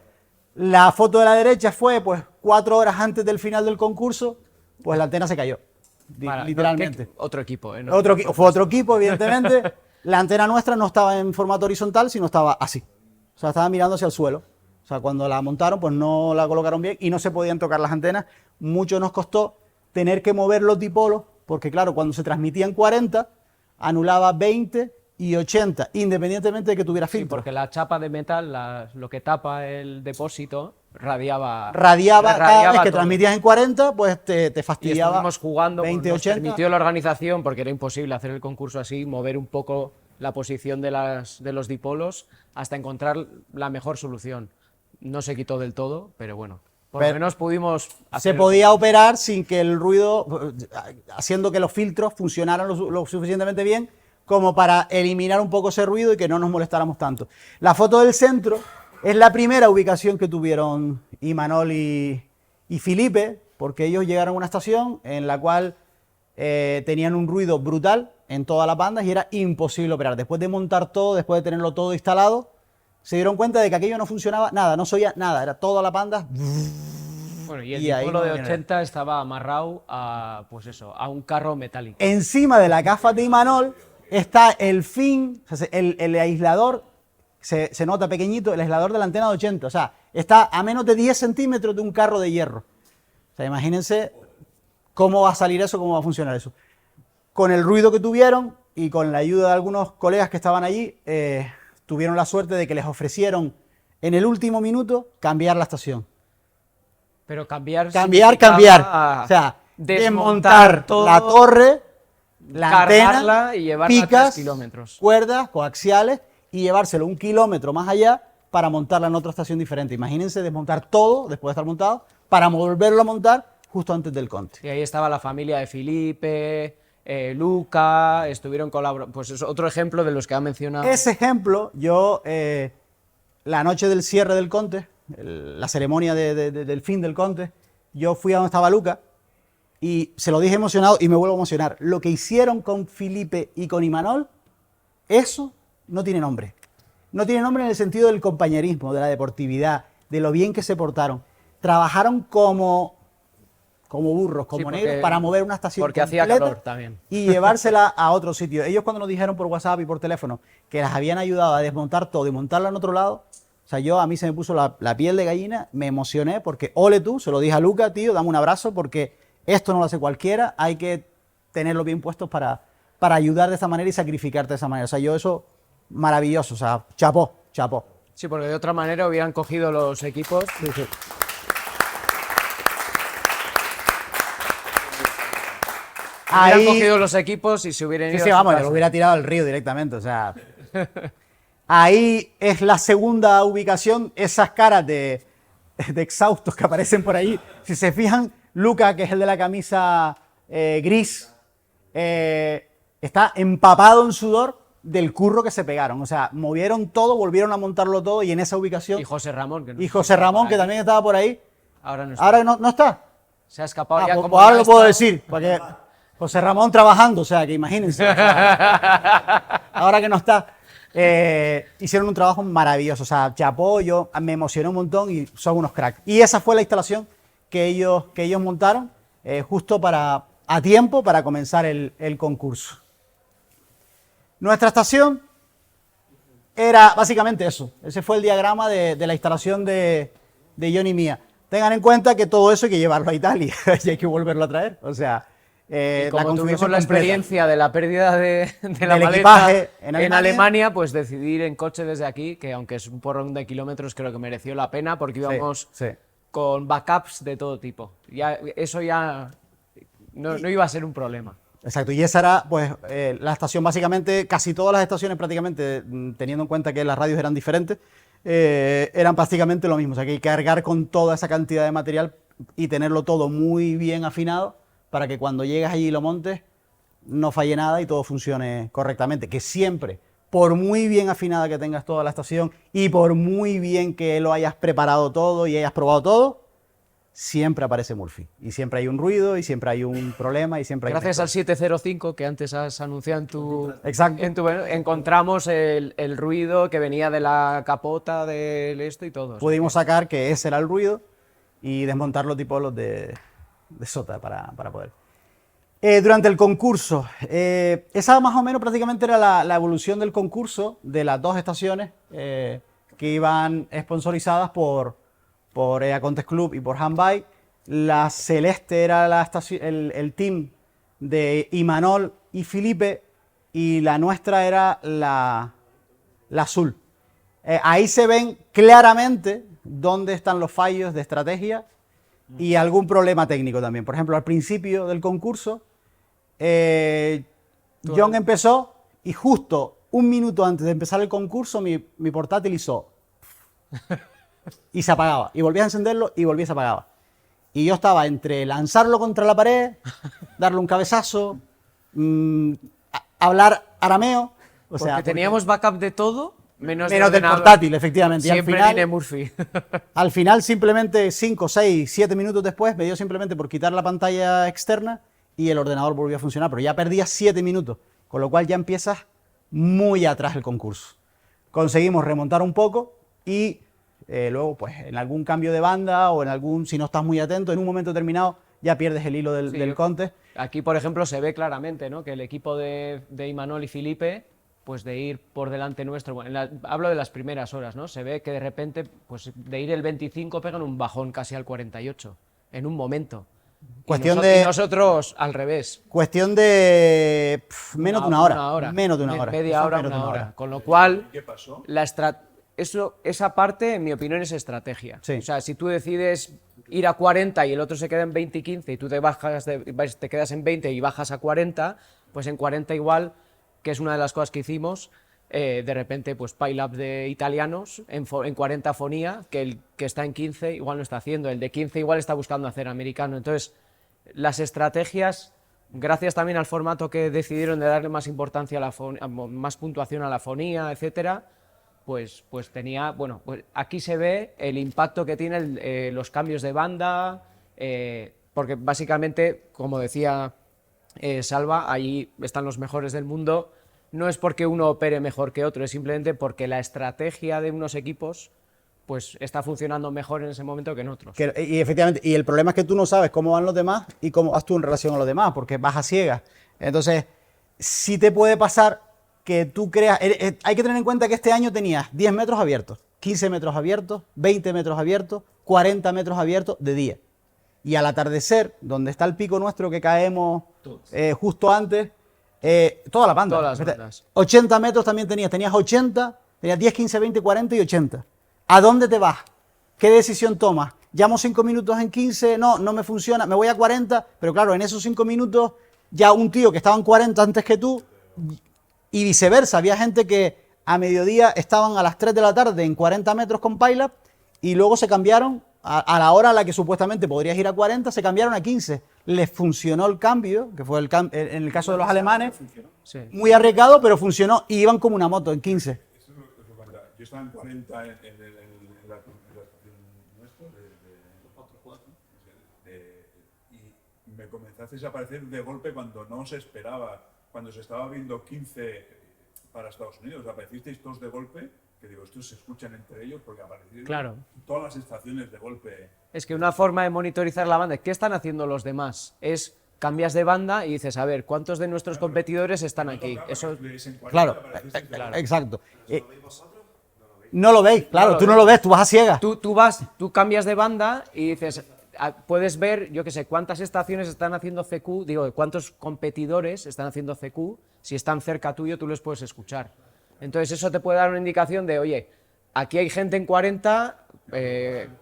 La foto de la derecha fue pues 4 horas antes del final del concurso, pues la antena se cayó. Literalmente. Otro equipo, ¿eh? Fue otro equipo, evidentemente. La antena nuestra no estaba en formato horizontal, sino estaba así. O sea, estaba mirando hacia el suelo. O sea, cuando la montaron, pues no la colocaron bien y no se podían tocar las antenas. Mucho nos costó tener que mover los dipolos, porque claro, cuando se transmitían 40, anulaba 20 y 80, independientemente de que tuviera Sí, filtro. porque la chapa de metal, lo que tapa el depósito, radiaba Cada vez que todo. transmitías en 40, pues te Y fastidiaba estuvimos jugando, 20, nos 80. permitió la organización, porque era imposible hacer el concurso así, mover un poco la posición de los dipolos hasta encontrar la mejor solución. No se quitó del todo, pero bueno, por lo Pero menos pudimos Se hacer... podía operar sin que el ruido, haciendo que los filtros funcionaran lo suficientemente bien como para eliminar un poco ese ruido y que no nos molestáramos tanto. La foto del centro es la primera ubicación que tuvieron Imanol y Felipe, porque ellos llegaron a una estación en la cual tenían un ruido brutal en todas las bandas y era imposible operar. Después de montar todo, después de tenerlo todo instalado, se dieron cuenta de que aquello no funcionaba nada, no se oía nada, era toda la banda. Bueno, y el y ahí dipolo no de había 80 estaba amarrado a, pues eso, a un carro metálico. Encima de la gafa de Imanol está el fin, o sea, el aislador, se nota pequeñito, el aislador de la antena de 80, o sea, está a menos de 10 centímetros de un carro de hierro. O sea, imagínense cómo va a salir eso, cómo va a funcionar eso. Con el ruido que tuvieron y con la ayuda de algunos colegas que estaban allí, tuvieron la suerte de que les ofrecieron en el último minuto cambiar la estación. Pero cambiar... Cambiar. significaba O sea, desmontar desmontar todo, la torre, la antena, cargarla y llevarla a picas, 3 kilómetros. cuerdas coaxiales y llevárselo 1 kilómetro más allá para montarla en otra estación diferente. Imagínense desmontar todo después de estar montado para volverlo a montar justo antes del Conte. Y ahí estaba la familia de Felipe, Luca, estuvieron colaborando... Pues es otro ejemplo de los que ha mencionado. Ese ejemplo, yo, la noche del cierre del Conte, la ceremonia del fin del Conte, yo fui a donde estaba Luca y se lo dije emocionado y me vuelvo a emocionar. Lo que hicieron con Felipe y con Imanol, eso no tiene nombre. No tiene nombre en el sentido del compañerismo, de la deportividad, de lo bien que se portaron. Trabajaron como burros, como Sí, porque- negros, para mover una estación porque hacía completa calor también. y llevársela a otro sitio. Ellos cuando nos dijeron por WhatsApp y por teléfono que las habían ayudado a desmontar todo y montarla en otro lado, o sea, a mí se me puso la piel de gallina, me emocioné porque, ole tú, se lo dije a Luca, tío, dame un abrazo porque esto no lo hace cualquiera, hay que tenerlo bien puestos para ayudar de esta manera y sacrificarte de esa manera. O sea, yo eso, maravilloso, o sea, chapó. Sí, porque de otra manera hubieran cogido los equipos. Hubieran cogido los equipos y se hubieran ido Sí, a su vamos, casa. lo hubiera tirado al río directamente, o sea. Ahí es la segunda ubicación, esas caras de exhaustos que aparecen por ahí. Si se fijan, Luca, que es el de la camisa gris, está empapado en sudor del curro que se pegaron. O sea, movieron todo, volvieron a montarlo todo y en esa ubicación. Y José Ramón, que no Y sé José si está Ramón, por que ahí. también estaba por ahí. Ahora no está. Ahora no está. Se ha escapado Ah, ya pues, como pues ahora ya lo puedo está- decir, porque José Ramón trabajando, o sea, que imagínense. O sea, ahora que no está, hicieron un trabajo maravilloso, o sea, chapó, yo me emocioné un montón y son unos cracks. Y esa fue la instalación que ellos montaron justo a tiempo para comenzar el concurso. Nuestra estación era básicamente eso. Ese fue el diagrama de la instalación de Johnny Mía. Tengan en cuenta que todo eso hay que llevarlo a Italia y hay que volverlo a traer. O sea, Y la como tuvimos configuración la completa. experiencia de la pérdida de la Del maleta equipaje en en Alemania. Alemania, pues decidir en coche desde aquí, que aunque es un porrón de kilómetros, creo que mereció la pena porque íbamos Sí. con backups de todo tipo. Eso ya no iba a ser un problema. Exacto, y esa era pues la estación, básicamente casi todas las estaciones prácticamente, teniendo en cuenta que las radios eran diferentes, eran prácticamente lo mismo, o sea que hay que cargar con toda esa cantidad de material y tenerlo todo muy bien afinado para que cuando llegues allí y lo montes no falle nada y todo funcione correctamente, que siempre, por muy bien afinada que tengas toda la estación y por muy bien que lo hayas preparado todo y hayas probado todo, siempre aparece Murphy. Y siempre hay un ruido, y siempre hay un problema, y siempre hay... Gracias al 705 que antes has anunciado en tu... Exacto. Encontramos el ruido que venía de la capota del esto y todo. Pudimos sacar que ese era el ruido y desmontarlo tipo los de Sota para poder... durante el concurso, esa más o menos prácticamente era la evolución del concurso de las dos estaciones que iban sponsorizadas por EA Contest Club y por Handbike. La celeste era el team de Imanol y Felipe, y la nuestra era la azul. Ahí se ven claramente dónde están los fallos de estrategia y algún problema técnico también. Por ejemplo, al principio del concurso, John empezó y justo un minuto antes de empezar el concurso mi portátil hizo y se apagaba, y volvías a encenderlo y volvía y se apagaba. Y yo estaba entre lanzarlo contra la pared, darle un cabezazo, hablar arameo, o sea, teníamos backup de todo, menos del ordenador. portátil, efectivamente. Siempre y al viene final, Murphy. al final, simplemente 5, 6, 7 minutos después, me dio simplemente por quitar la pantalla externa y el ordenador volvió a funcionar, pero ya perdía 7 minutos, con lo cual ya empiezas muy atrás el concurso. Conseguimos remontar un poco y luego, pues, en algún cambio de banda o si no estás muy atento, en un momento determinado ya pierdes el hilo del contest. Aquí, por ejemplo, se ve claramente, ¿no?, que el equipo de Imanol y Felipe, pues de ir por delante nuestro, bueno, hablo de las primeras horas, ¿no? Se ve que de repente, pues de ir el 25 pegan un bajón casi al 48, en un momento. Y nosotros al revés. Cuestión de menos de una hora. Menos de una hora. Media hora, una hora. Con lo cual, ¿Qué pasó? esa parte, en mi opinión, es estrategia. Sí. O sea, si tú decides ir a 40 y el otro se queda en 20 y 15 y tú te quedas en 20 y bajas a 40, pues en 40 igual, que es una de las cosas que hicimos, de repente, pues pile-up de italianos, en 40 fonía, que el que está en 15 igual no está haciendo, el de 15 igual está buscando hacer americano. Entonces, las estrategias, gracias también al formato que decidieron de darle más importancia a más puntuación a la fonía, etcétera, pues tenía, bueno, pues aquí se ve el impacto que tienen los cambios de banda, porque básicamente, como decía Salva, ahí están los mejores del mundo. No es porque uno opere mejor que otro, es simplemente porque la estrategia de unos equipos pues está funcionando mejor en ese momento que en otros. Y efectivamente, y el problema es que tú no sabes cómo van los demás y cómo vas tú en relación a los demás, porque vas a ciegas. Entonces, sí te puede pasar que tú creas... hay que tener en cuenta que este año tenías 10 metros abiertos, 15 metros abiertos, 20 metros abiertos, 40 metros abiertos de día. Y al atardecer, donde está el pico nuestro que caemos justo antes, toda la banda. Todas las bandas. 80 metros también tenías 80, tenías 10, 15, 20, 40 y 80. ¿A dónde te vas? ¿Qué decisión tomas? Llamo 5 minutos en 15, no me funciona, me voy a 40, pero claro, en esos 5 minutos ya un tío que estaba en 40 antes que tú, y viceversa, había gente que a mediodía estaban a las 3 de la tarde en 40 metros con pile-up y luego se cambiaron a la hora a la que supuestamente podrías ir a 40, se cambiaron a 15. Les funcionó el cambio, que fue en el caso de los alemanes, Sí. muy arriesgado, pero funcionó y iban como una moto en 15. Eso es lo que pasa. Yo estaba en 40 en la estación nuestra, y me comenzasteis a aparecer de golpe cuando no se esperaba, cuando se estaba viendo 15 para Estados Unidos. Aparecisteis todos de golpe, que digo, estos se escuchan entre ellos porque aparecieron todas las estaciones de golpe. Es que una forma de monitorizar la banda, ¿qué están haciendo los demás? Es cambias de banda y dices, a ver, ¿cuántos de nuestros competidores están aquí? Eso, Claro, exacto. No lo veis, claro, tú no lo ves, tú vas a ciegas. tú cambias de banda y dices, puedes ver, yo qué sé, cuántas estaciones están haciendo CQ, digo, cuántos competidores están haciendo CQ, si están cerca tuyo tú los puedes escuchar. Entonces eso te puede dar una indicación de, oye, aquí hay gente en 40,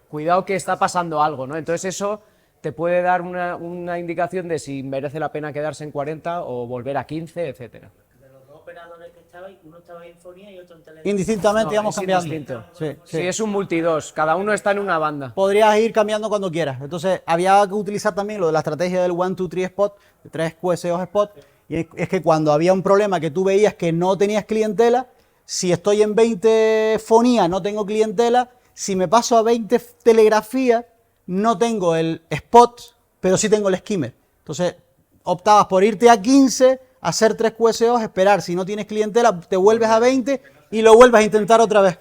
cuidado que está pasando algo, ¿no? Entonces eso te puede dar una indicación de si merece la pena quedarse en 40 o volver a 15, etcétera. De los dos operadores que estabais, uno estaba en Fonía y otro en Telegram. Indistintamente No, íbamos es cambiando. indistinto. Sí, Sí, sí. es un multi-2, cada uno está en una banda. Podrías ir cambiando cuando quieras. Entonces, había que utilizar también lo de la estrategia del 1, 2, 3 spot, de 3 QSOs spot. Y es que cuando había un problema que tú veías que no tenías clientela, si estoy en 20 fonía no tengo clientela, si me paso a 20 telegrafía no tengo el spot, pero sí tengo el skimmer. Entonces, optabas por irte a 15, hacer 3 QSOs, esperar. Si no tienes clientela, te vuelves a 20 y lo vuelves a intentar otra vez.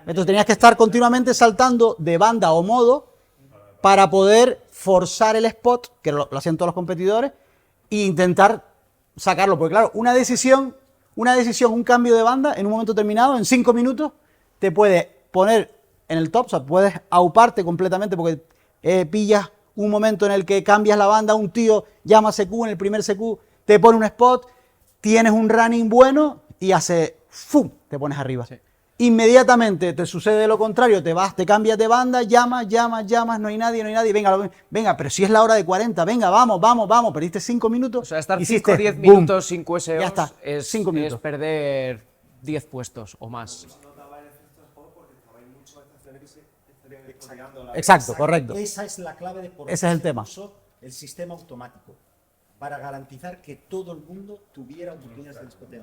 Entonces tenías que estar continuamente saltando de banda o modo para poder forzar el spot, que lo hacían todos los competidores, e intentar sacarlo. Porque claro, una decisión, un cambio de banda en un momento determinado, en 5 minutos, te puede poner en el top, o sea, puedes auparte completamente porque pillas un momento en el que cambias la banda, un tío llama CQ, en el primer CQ te pone un spot, tienes un running bueno y hace ¡fum! Te pones arriba. Sí. Inmediatamente te sucede lo contrario, te vas, te cambias de banda, llamas, no hay nadie, venga, pero si es la hora de 40, venga, vamos, perdiste 5 minutos. O sea, estar hiciste 5 o 10 boom. minutos sin QSOs Ya está, es, 5 minutos. es perder 10 puestos o más. Exacto, correcto. Esa es la clave de por qué Ese es el tema. usó el sistema automático, para garantizar que todo el mundo tuviera oportunidades de disputar.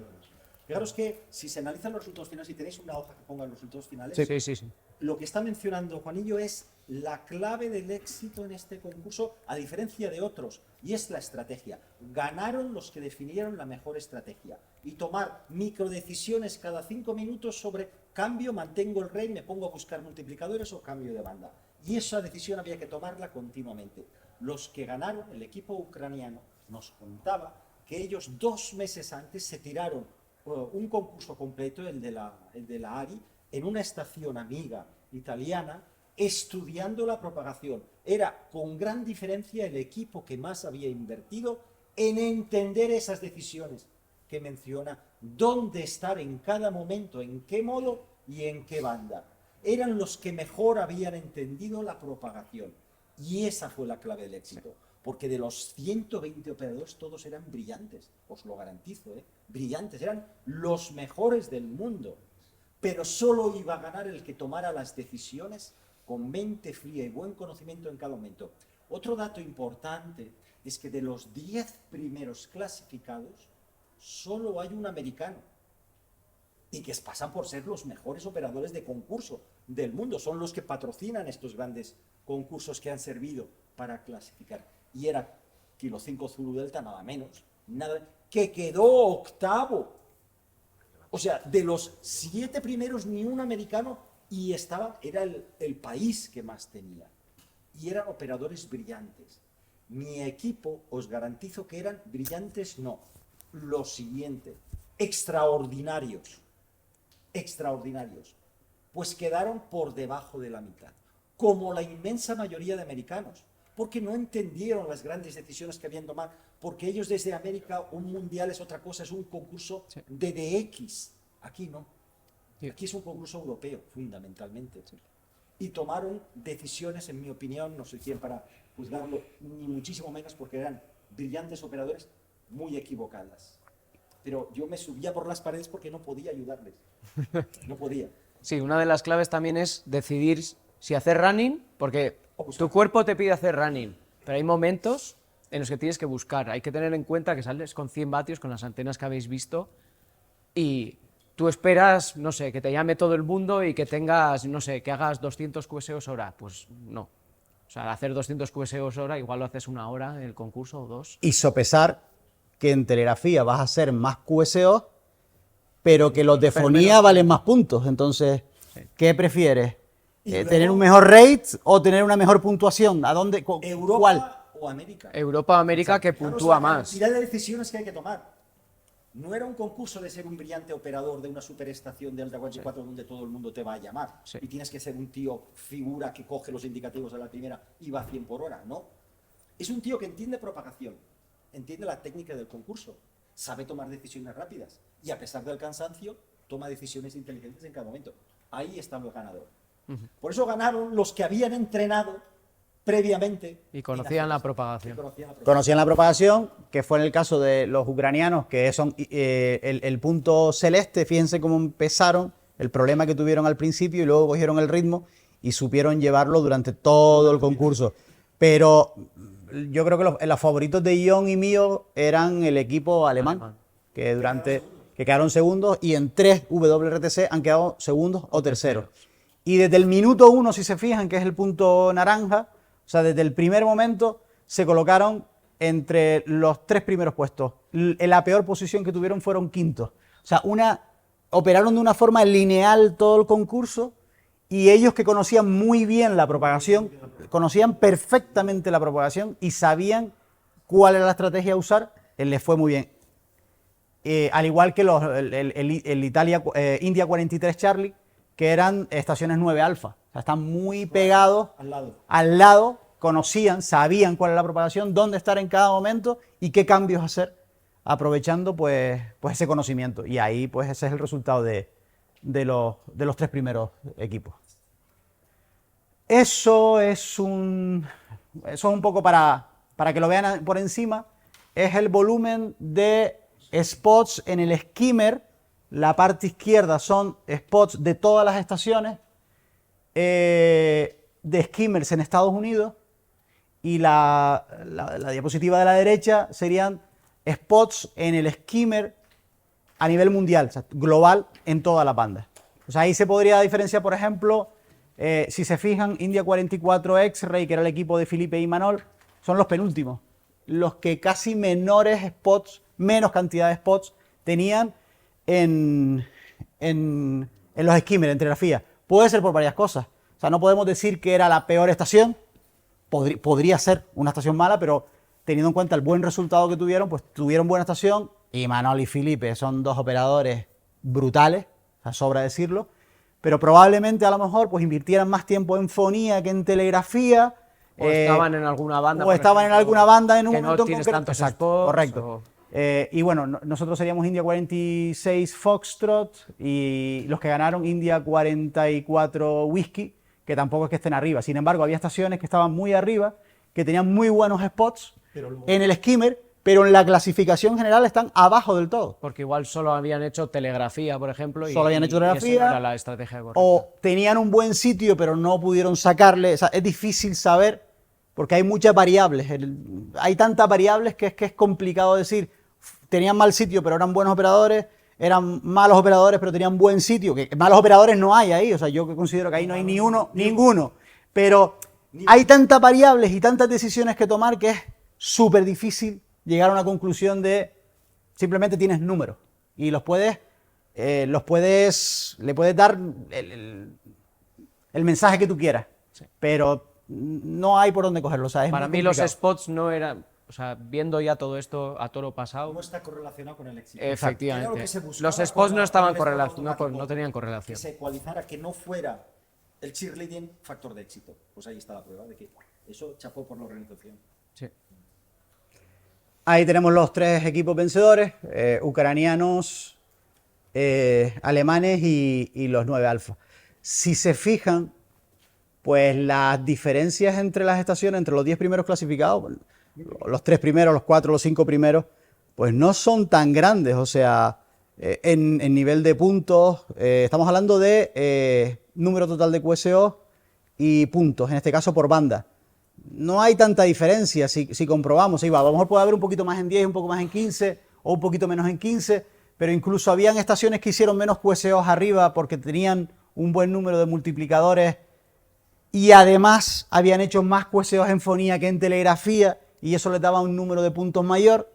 Fijaros que si se analizan los resultados finales, si tenéis una hoja que ponga los resultados finales, Sí. lo que está mencionando Juanillo es la clave del éxito en este concurso, a diferencia de otros, y es la estrategia. Ganaron los que definieron la mejor estrategia y tomar microdecisiones cada 5 minutos sobre cambio, mantengo el rey, me pongo a buscar multiplicadores o cambio de banda. Y esa decisión había que tomarla continuamente. Los que ganaron, el equipo ucraniano, nos contaba que ellos 2 meses antes se tiraron un concurso completo, el de la ARI, en una estación amiga italiana, estudiando la propagación. Era con gran diferencia el equipo que más había invertido en entender esas decisiones que menciona, dónde estar en cada momento, en qué modo y en qué banda. Eran los que mejor habían entendido la propagación. Y esa fue la clave del éxito. Porque de los 120 operadores todos eran brillantes, os lo garantizo, brillantes, eran los mejores del mundo. Pero solo iba a ganar el que tomara las decisiones con mente fría y buen conocimiento en cada momento. Otro dato importante es que de los 10 primeros clasificados, solo hay un americano. Y que pasan por ser los mejores operadores de concurso del mundo. Son los que patrocinan estos grandes concursos que han servido para clasificar. Y era Kilo 5 Zulu Delta, nada menos, que quedó octavo. O sea, de los 7 primeros, ni un americano, y era el país que más tenía. Y eran operadores brillantes. Mi equipo, os garantizo que eran brillantes, no. Lo siguiente, extraordinarios. Pues quedaron por debajo de la mitad, como la inmensa mayoría de americanos, porque no entendieron las grandes decisiones que habían tomado, porque ellos desde América, un mundial es otra cosa, es un concurso de DX, aquí no, aquí es un concurso europeo, fundamentalmente, y tomaron decisiones, en mi opinión, no soy quien para juzgarlo, ni muchísimo menos, porque eran brillantes operadores, muy equivocadas. Pero yo me subía por las paredes porque no podía ayudarles. No podía. Sí, una de las claves también es decidir si hacer running, porque tu cuerpo te pide hacer running, pero hay momentos en los que tienes que buscar. Hay que tener en cuenta que sales con 100 vatios, con las antenas que habéis visto, y tú esperas, no sé, que te llame todo el mundo y que tengas, no sé, que hagas 200 QSOs hora. Pues no. O sea, hacer 200 QSOs hora, igual lo haces 1 hora en el concurso o 2. Y sopesar que en telegrafía vas a hacer más QSO, pero que los de fonía valen más puntos. Entonces, ¿qué prefieres? ¿Tener un mejor rate o tener una mejor puntuación? ¿A dónde? ¿Europa ¿Cuál? o América? Europa o América, que puntúa más. La cantidad de decisiones que hay que tomar. No era un concurso de ser un brillante operador de una superestación de Alta 44 donde todo el mundo te va a llamar. Sí. Y tienes que ser un tío figura que coge los indicativos a la primera y va a 100 por hora. No. Es un tío que entiende propagación, entiende la técnica del concurso, sabe tomar decisiones rápidas y a pesar del cansancio toma decisiones inteligentes en cada momento. Ahí está el ganador. Por eso ganaron los que habían entrenado previamente Y conocían la propagación. Conocían la propagación, que fue en el caso de los ucranianos, que son el punto celeste. Fíjense cómo empezaron, el problema que tuvieron al principio y luego cogieron el ritmo y supieron llevarlo durante todo el concurso. Pero yo creo que los favoritos de Ion y mío eran el equipo alemán, que quedaron segundos, y en 3 WRTC han quedado segundos o terceros. Y desde el minuto 1, si se fijan, que es el punto naranja, o sea, desde el primer momento se colocaron entre los 3 primeros puestos. La peor posición que tuvieron fueron quintos. O sea, operaron de una forma lineal todo el concurso, y ellos, que conocían muy bien la propagación, conocían perfectamente la propagación y sabían cuál era la estrategia a usar, les fue muy bien. Al igual que el India 43 Charlie, que eran estaciones 9 alfa. O sea, están muy pegados al lado, conocían, sabían cuál era la propagación, dónde estar en cada momento y qué cambios hacer, aprovechando pues ese conocimiento. Y ahí pues ese es el resultado de los 3 primeros equipos. Eso es un poco para que lo vean por encima. Es el volumen de spots en el skimmer. La parte izquierda son spots de todas las estaciones de skimmers en Estados Unidos, y la diapositiva de la derecha serían spots en el skimmer a nivel mundial, o sea, global, en todas las bandas. O sea, ahí se podría diferenciar, por ejemplo, si se fijan, India 44 X-Ray, que era el equipo de Felipe y Manol, son los penúltimos, los que casi menos cantidad de spots tenían en los skimmers, entre la FIA. Puede ser por varias cosas. O sea, no podemos decir que era la peor estación. Podría ser una estación mala, pero teniendo en cuenta el buen resultado que tuvieron, pues tuvieron buena estación. Y Manol y Felipe son 2 operadores brutales, o sea, sobra decirlo. Pero probablemente a lo mejor pues invirtieran más tiempo en fonía que en telegrafía. O estaban en alguna banda. O estaban en alguna banda en un que momento no tienes concreto. tantos Exacto, spots, correcto. Y bueno, nosotros seríamos India 46 Foxtrot, y los que ganaron India 44 Whisky, que tampoco es que estén arriba. Sin embargo, había estaciones que estaban muy arriba, que tenían muy buenos spots en el skimmer, pero en la clasificación general están abajo del todo. Porque igual solo habían hecho telegrafía, por ejemplo. Solo habían hecho y esa telegrafía, no era la estrategia correcta. O tenían un buen sitio, pero no pudieron sacarle. O sea, es difícil saber, porque hay muchas variables. Hay tantas variables que es complicado decir. Tenían mal sitio, pero eran buenos operadores. Eran malos operadores, pero tenían buen sitio. Que malos operadores no hay ahí. O sea, yo considero que ahí no hay ninguno. Pero hay tantas variables y tantas decisiones que tomar que es súper difícil llegar a una conclusión de simplemente tienes números. Y le puedes dar el mensaje que tú quieras. Sí. Pero no hay por dónde cogerlo. O sea, para mí los spots no eran... O sea, viendo ya todo esto a toro pasado... No está correlacionado con el éxito. Efectivamente. Los spots no estaban correlacionados, no tenían correlación. Que se ecualizara, que no fuera el cheerleading factor de éxito. Pues ahí está la prueba de que eso chapó por la organización. Sí. Ahí tenemos los 3 equipos vencedores, ucranianos, alemanes y los 9 alfa. Si se fijan, pues las diferencias entre las estaciones, entre los 10 primeros clasificados, los 3 primeros, los 4, los 5 primeros, pues no son tan grandes. O sea, en nivel de puntos, estamos hablando de número total de QSO y puntos, en este caso por banda. No hay tanta diferencia si comprobamos. A lo mejor puede haber un poquito más en 10, un poco más en 15, o un poquito menos en 15, pero incluso habían estaciones que hicieron menos QSOs arriba porque tenían un buen número de multiplicadores, y además habían hecho más QSOs en fonía que en telegrafía, y eso les daba un número de puntos mayor,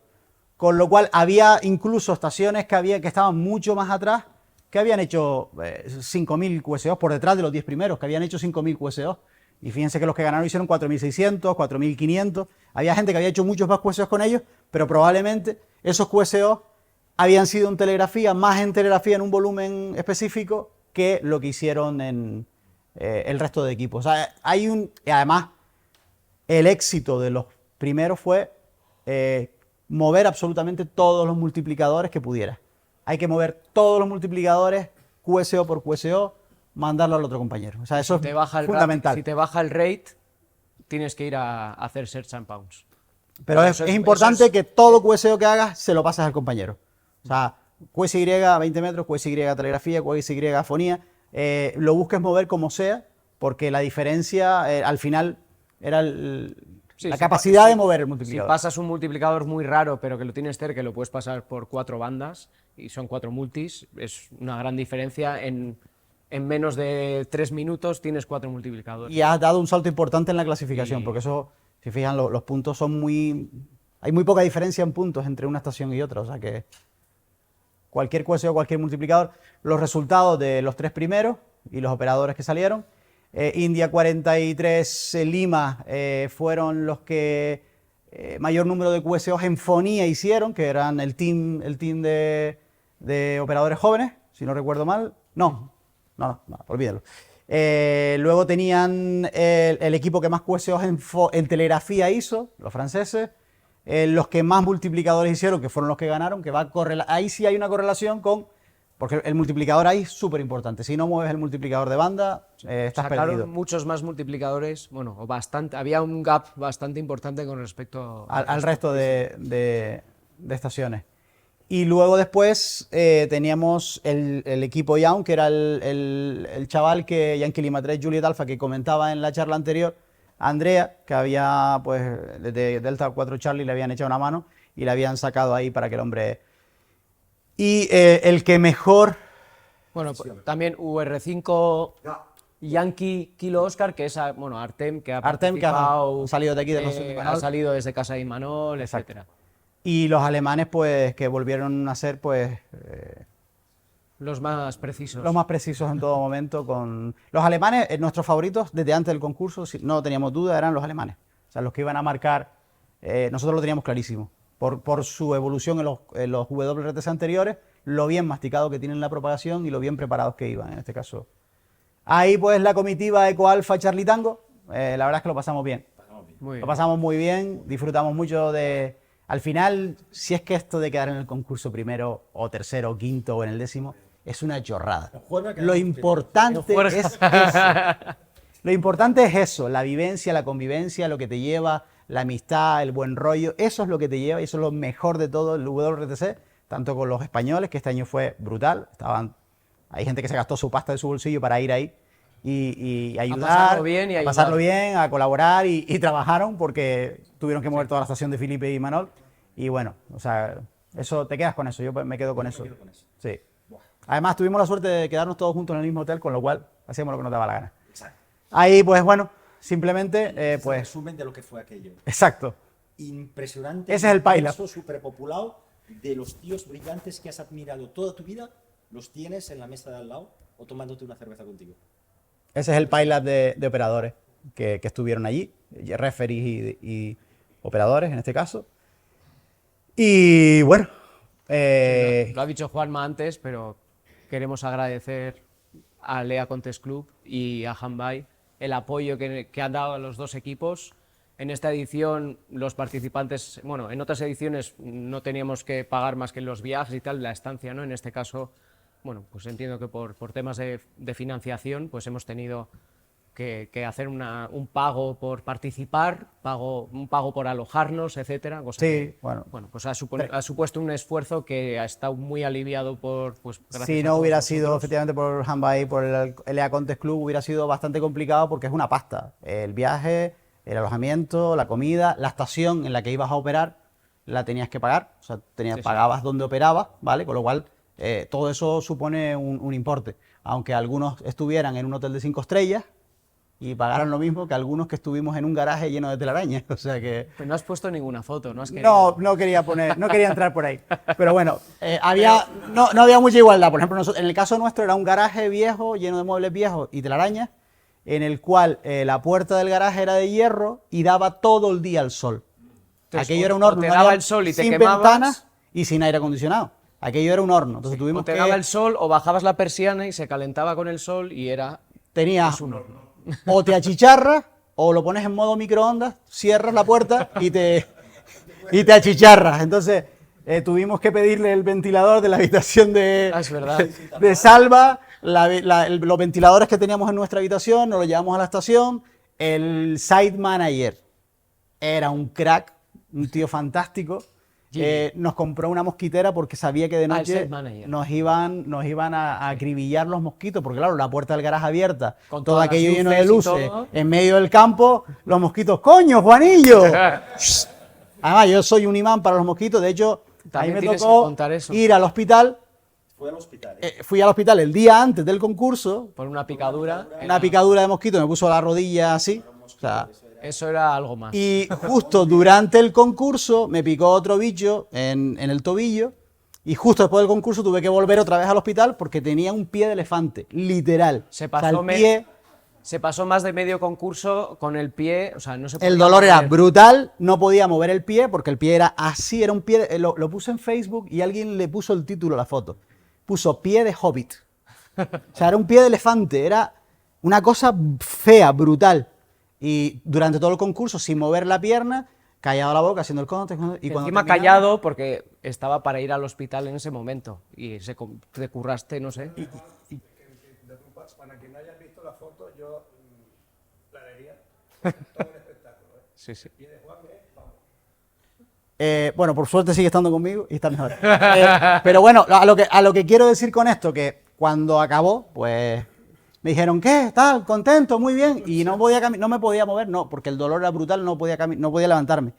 con lo cual había incluso estaciones que estaban mucho más atrás, que habían hecho 5.000 QSOs por detrás de los 10 primeros, que habían hecho 5.000 QSOs. Y fíjense que los que ganaron hicieron 4.600, 4.500. Había gente que había hecho muchos más QSOs con ellos, pero probablemente esos QSOs habían sido en telegrafía, más en telegrafía en un volumen específico que lo que hicieron en el resto de equipos. O sea, y además, el éxito de los primeros fue mover absolutamente todos los multiplicadores que pudiera. Hay que mover todos los multiplicadores QSO por QSO, mandarlo al otro compañero. O sea, eso Si te es baja el fundamental. si te baja el rate, tienes que ir a hacer search and pounce. Pero Eso es es- importante eso es- que todo QSO que hagas se lo pases al compañero. O sea, QSY a 20 metros, QSY telegrafía, QSY fonía, lo busques mover como sea, porque la diferencia al final era Sí, la si capacidad pa- de si- mover el Si multiplicador. pasas un multiplicador muy raro, pero que lo tienes cerca, que lo puedes pasar por 4 bandas, y son 4 multis, es una gran diferencia. En menos de 3 minutos tienes 4 multiplicadores. Y has dado un salto importante en la clasificación, Y- porque eso, si fijan, los puntos son muy... Hay muy poca diferencia en puntos entre una estación y otra, o sea que cualquier QSO, cualquier multiplicador, los resultados de los 3 primeros y los operadores que salieron. India 43, Lima fueron los que mayor número de QSOs en fonía hicieron, que eran el team de operadores jóvenes, si no recuerdo mal. No, olvídalo. Luego tenían el equipo que más QSOs en telegrafía hizo, los franceses. Los que más multiplicadores hicieron, que fueron los que ganaron, que va a ahí sí hay una correlación con... Porque el multiplicador ahí es súper importante. Si no mueves el multiplicador de banda, estás Sacaron perdido. muchos más multiplicadores, bueno, o bastante, había un gap bastante importante con respecto Al resto de estaciones. Y luego después teníamos el equipo Young, que era el chaval que Yankee Lima 3 Juliet Alpha, que comentaba en la charla anterior, Andrea, que había, pues, desde Delta 4 Charlie le habían echado una mano y le habían sacado ahí para que el hombre... Y el que mejor... Bueno, también UR5 Yankee Kilo Oscar, que es bueno, Artem, que ha Artem, que ha participado, salido de aquí, de Casa de ha Imanol. salido desde Casa de Imanol, etcétera. Y los alemanes, pues, que volvieron a ser, pues... Los más precisos. los más precisos en todo momento. Los alemanes, nuestros favoritos desde antes del concurso, no teníamos duda, eran los alemanes. O sea, los que iban a marcar, nosotros lo teníamos clarísimo. Por su evolución en los WRTC anteriores, lo bien masticado que tienen la propagación y lo bien preparados que iban, en este caso. Ahí, pues, la comitiva Eco Alfa Charlie Tango, la verdad es que lo pasamos bien. Muy bien. Lo pasamos muy bien, disfrutamos mucho de... Al final, si es que esto de quedar en el concurso primero, o tercero, o quinto, o en el décimo, es una chorrada. Lo importante es eso. Lo importante es eso, la vivencia, la convivencia, lo que te lleva, la amistad, el buen rollo. Eso es lo que te lleva y eso es lo mejor de todo el WRTC, tanto con los españoles, que este año fue brutal. Hay gente que se gastó su pasta de su bolsillo para ir ahí y ayudar, pasarlo bien y a ayudar. pasarlo bien, a colaborar y trabajaron porque tuvieron que mover toda la estación de Felipe y Manol. Y bueno, o sea, eso te quedas con eso, yo me quedo con eso. Sí. Además, tuvimos la suerte de quedarnos todos juntos en el mismo hotel, con lo cual hacíamos lo que nos daba la gana. Exacto. Ahí, pues bueno, simplemente, Es el pues, resumen de lo que fue aquello. exacto. Impresionante. Ese es el pileup. Súper populado de los tíos brillantes que has admirado toda tu vida, los tienes en la mesa de al lado o tomándote una cerveza contigo. Ese es el pileup de operadores que estuvieron allí, referees y operadores en este caso. Y bueno, Lo ha dicho Juanma antes, pero queremos agradecer a Lea Contest Club y a Hanbai el apoyo que han dado a los dos equipos. En esta edición los participantes, bueno, en otras ediciones no teníamos que pagar más que los viajes y tal, la estancia, ¿no? En este caso, bueno, pues entiendo que por temas de financiación, pues hemos tenido que hacer un pago por participar, un pago por alojarnos, etcétera. Cosa sí, que, bueno. pues ha supuesto un esfuerzo que ha estado muy aliviado gracias Si a no todos hubiera vosotros. sido efectivamente por Hanbai, por el LA Contest Club, hubiera sido bastante complicado porque es una pasta. El viaje, el alojamiento, la comida, la estación en la que ibas a operar, la tenías que pagar. O sea, Sí. pagabas donde operabas, ¿vale? Con lo cual, todo eso supone un importe. Aunque algunos estuvieran en un hotel de 5 estrellas y pagaran lo mismo que algunos que estuvimos en un garaje lleno de telarañas. O sea que... Pues no has puesto ninguna foto, no has querido. No quería no quería entrar por ahí. Pero bueno, no había mucha igualdad. Por ejemplo, en el caso nuestro era un garaje viejo, lleno de muebles viejos y telarañas, en el cual la puerta del garaje era de hierro y daba todo el día al sol. Entonces, Aquello era un o horno. te no daba había- el sol y te sin quemabas. ventanas y sin aire acondicionado. Aquello era un horno. Entonces O tuvimos te que... daba el sol o bajabas la persiana y se calentaba con el sol y era... Tenías Es un horno. o te achicharras o lo pones en modo microondas, cierras la puerta y te achicharras. Entonces tuvimos que pedirle el ventilador de la habitación Es verdad. de Salva los ventiladores que teníamos en nuestra habitación, nos los llevamos a la estación. El site manager era un crack, un tío fantástico. Nos compró una mosquitera porque sabía que de el noche site manager. nos iban a acribillar los mosquitos, porque claro, la puerta del garaje abierta, Con todo todas aquello las lleno de luces y luces, todo. en medio del campo, los mosquitos, ¡coño, Juanillo! Además, yo soy un imán para los mosquitos, de hecho, a mí También me tienes que tocó contar eso. ir al hospital. Fue al hospital. Fui al hospital el día antes del concurso, Por una picadura. una picadura de mosquito, me puso la rodilla así. O sea, Eso era algo más. y justo durante el concurso me picó otro bicho en el tobillo. Y justo después del concurso tuve que volver otra vez al hospital porque tenía un pie de elefante, literal. Se O sea, pasó, el pie, se pasó más de medio concurso con el pie, o sea, no se el podía dolor era mover. brutal, no podía mover el pie porque el pie era así, era un pie. Lo puse en Facebook y alguien le puso el título a la foto. Puso pie de hobbit. O sea, era un pie de elefante, era una cosa fea, brutal. Y durante todo el concurso, sin mover la pierna, callado la boca, haciendo el conte. Y cuando Encima terminaba- callado porque estaba para ir al hospital en ese momento. Y te curraste, no sé. Para quien no haya visto la foto, yo la vería. Sí, sí. Bueno, por suerte sigue estando conmigo y está mejor. Pero bueno, a lo que quiero decir con esto, que cuando acabó, pues me dijeron, ¿qué? ¿Tal? ¿Contento? Muy bien. Y no me podía mover, no, porque el dolor era brutal, no podía levantarme.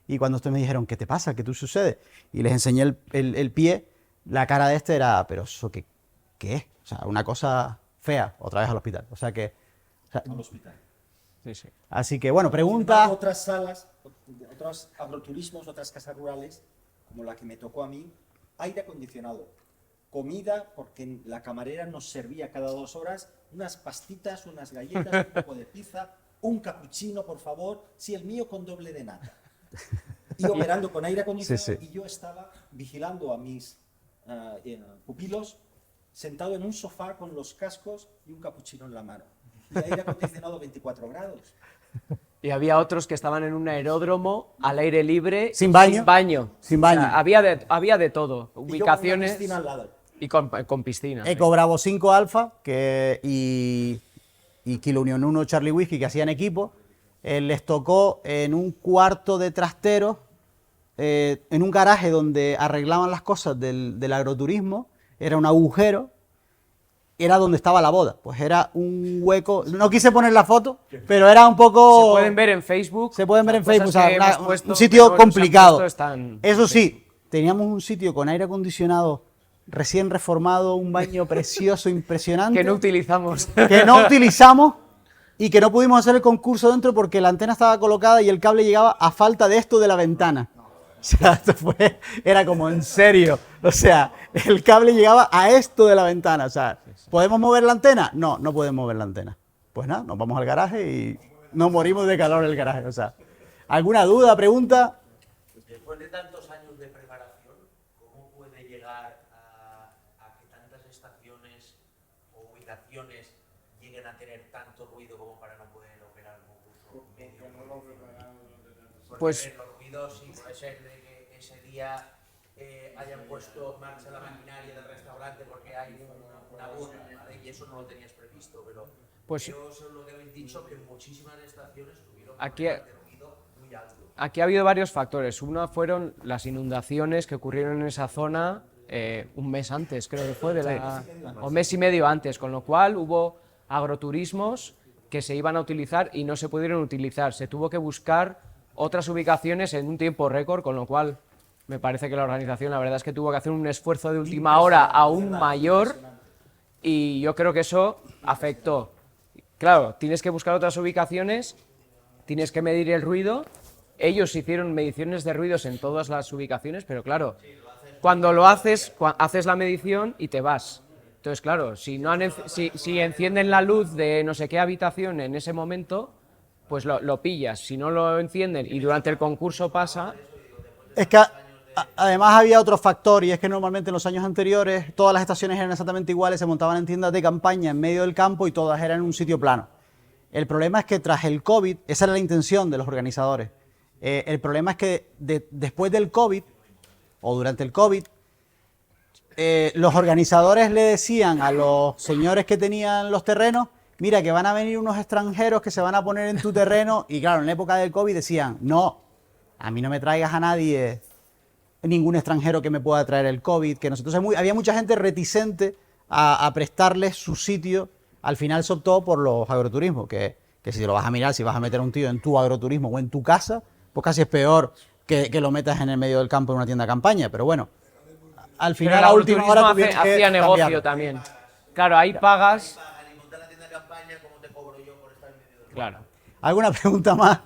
Y cuando ustedes me dijeron, ¿qué te pasa? ¿Qué te sucede? Y les enseñé el pie, la cara de este era, ¿pero eso qué es? O sea, una cosa fea, otra vez al hospital. O sea que... o sea, Al hospital. Sí, sí. así que, bueno, Sin embargo, pregunta... otras salas, otros agroturismos, otras casas rurales, como la que me tocó a mí, aire acondicionado, comida, porque la camarera nos servía cada 2 horas unas pastitas, unas galletas, un poco de pizza, un cappuccino, por favor, sí, el mío con doble de nata. Y operando con aire acondicionado, Sí, sí. y yo estaba vigilando a mis pupilos sentado en un sofá con los cascos y un cappuccino en la mano. Y aire acondicionado 24 grados. Y había otros que estaban en un aeródromo al aire libre. Sin baño. O Sin sea, baño. había de todo. Y yo con una Ubicaciones piscina al lado. y con piscina. Eco Bravo 5 Alfa y Kilo Unión 1 Charlie Whiskey, que hacían equipo, les tocó en un cuarto de trasteros, en un garaje donde arreglaban las cosas del agroturismo, era un agujero, era donde estaba la boda. Pues era un hueco, no quise poner la foto, pero era un poco... Se pueden ver en Facebook. Se pueden ver en cosas Facebook, o sea, que hemos puesto, un sitio que no se han complicado. puesto, están- Eso sí, teníamos un sitio con aire acondicionado recién reformado, un baño precioso, impresionante, que no utilizamos. que no utilizamos y que no pudimos hacer el concurso dentro porque la antena estaba colocada y el cable llegaba a falta de esto de la ventana. O sea, era como en serio. O sea, el cable llegaba a esto de la ventana. O sea, ¿podemos mover la antena? No, no podemos mover la antena. Pues nada, nos vamos al garaje y nos morimos de calor en el garaje. O sea, ¿alguna duda, pregunta? Después de tantos años de preparación, ¿cómo puede llegar a que tantas estaciones o ubicaciones lleguen a tener tanto ruido como para no poder operar un concurso medio? Porque, Pues- a ver, los ruidos sí puede ser de que ese día hayan puesto en marcha la maquinaria del restaurante porque hay una boda, ¿vale? Y eso no lo tenías previsto, pero Pues- yo sé lo que habéis dicho, que en muchísimas estaciones tuvieron Aquí- problemas de ruido muy alto. Aquí ha habido varios factores. Uno fueron las inundaciones que ocurrieron en esa zona un mes antes, creo que fue, o mes y medio antes, con lo cual hubo agroturismos que se iban a utilizar y no se pudieron utilizar. Se tuvo que buscar otras ubicaciones en un tiempo récord, con lo cual me parece que la organización, la verdad es que tuvo que hacer un esfuerzo de última hora aún mayor y yo creo que eso afectó. Claro, tienes que buscar otras ubicaciones, tienes que medir el ruido. Ellos hicieron mediciones de ruidos en todas las ubicaciones, pero claro, cuando lo haces, haces la medición y te vas. Entonces, claro, si encienden la luz de no sé qué habitación en ese momento, pues lo pillas. Si no lo encienden y durante el concurso pasa, Es que además había otro factor y es que normalmente en los años anteriores todas las estaciones eran exactamente iguales, se montaban en tiendas de campaña en medio del campo y todas eran en un sitio plano. El problema es que tras el COVID, esa era la intención de los organizadores, el problema es que después del COVID o durante el COVID los organizadores le decían a los señores que tenían los terrenos, mira que van a venir unos extranjeros que se van a poner en tu terreno, y claro, en la época del COVID decían, no, a mí no me traigas a nadie, ningún extranjero que me pueda traer el COVID, que no sé. Entonces había mucha gente reticente a prestarles su sitio. Al final se optó por los agroturismos, que si lo vas a mirar, si vas a meter a un tío en tu agroturismo o en tu casa, pues casi es peor que lo metas en el medio del campo en una tienda de campaña. Pero bueno, al final Pero a el última hora agroturismo tuvieron que hacía negocio cambiarlo. también. Claro, ahí pagas. Pagan y montar la tienda de campaña, ¿cómo te cobro yo por estar en medio del Claro. ¿Alguna pregunta más?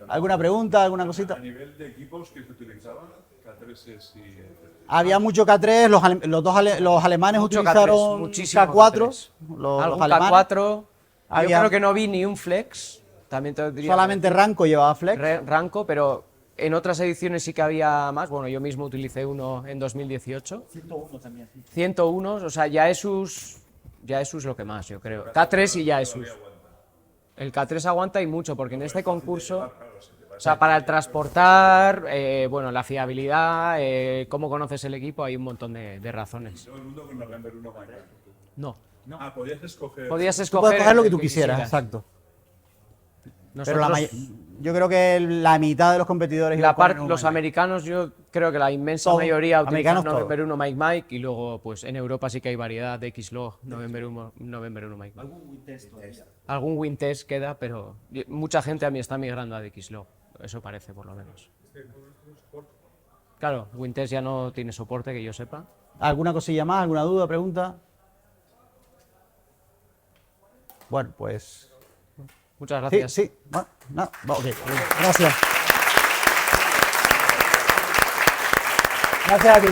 ¿Alguna pregunta? ¿Alguna A cosita? nivel de equipos que se utilizaban, K3 y... Había mucho K3, los alemanes Mucho utilizaron K3, muchísimo K4, K3. los Algún alemanes. K4. Había- Yo creo que no vi ni un flex. También te diría. Solamente Ranco llevaba flex. Ranco, pero en otras ediciones sí que había más. Bueno, yo mismo utilicé uno en 2018. 101 también. 101, o sea, ya es lo que más, yo creo. K3 y ya es El K3 aguanta y mucho, porque en este concurso, o sea, para el transportar, bueno, la fiabilidad, cómo conoces el equipo, hay un montón de razones. Todo el mundo con November 1 Minecraft. No, Ah, podías escoger... podías Tú escoger puedes coger lo que el tú quisieras, exacto. Pero Nosotros, yo creo que la mitad de los competidores iba a poner un los Mike. americanos, yo creo que la inmensa Todos, mayoría utilizan americanos November 1 Mike, y luego, pues en Europa sí que hay variedad de Xlog, November 1 Mike. Algún Wintest todavía. Algún Wintest queda, pero mucha gente a mí está migrando a DXLog, eso parece por lo menos. Claro, Wintest ya no tiene soporte, que yo sepa. ¿Alguna cosilla más? ¿Alguna duda, pregunta? Bueno, pues... Muchas Sí, gracias. sí. Bueno, no, ok. Gracias. Gracias a ti.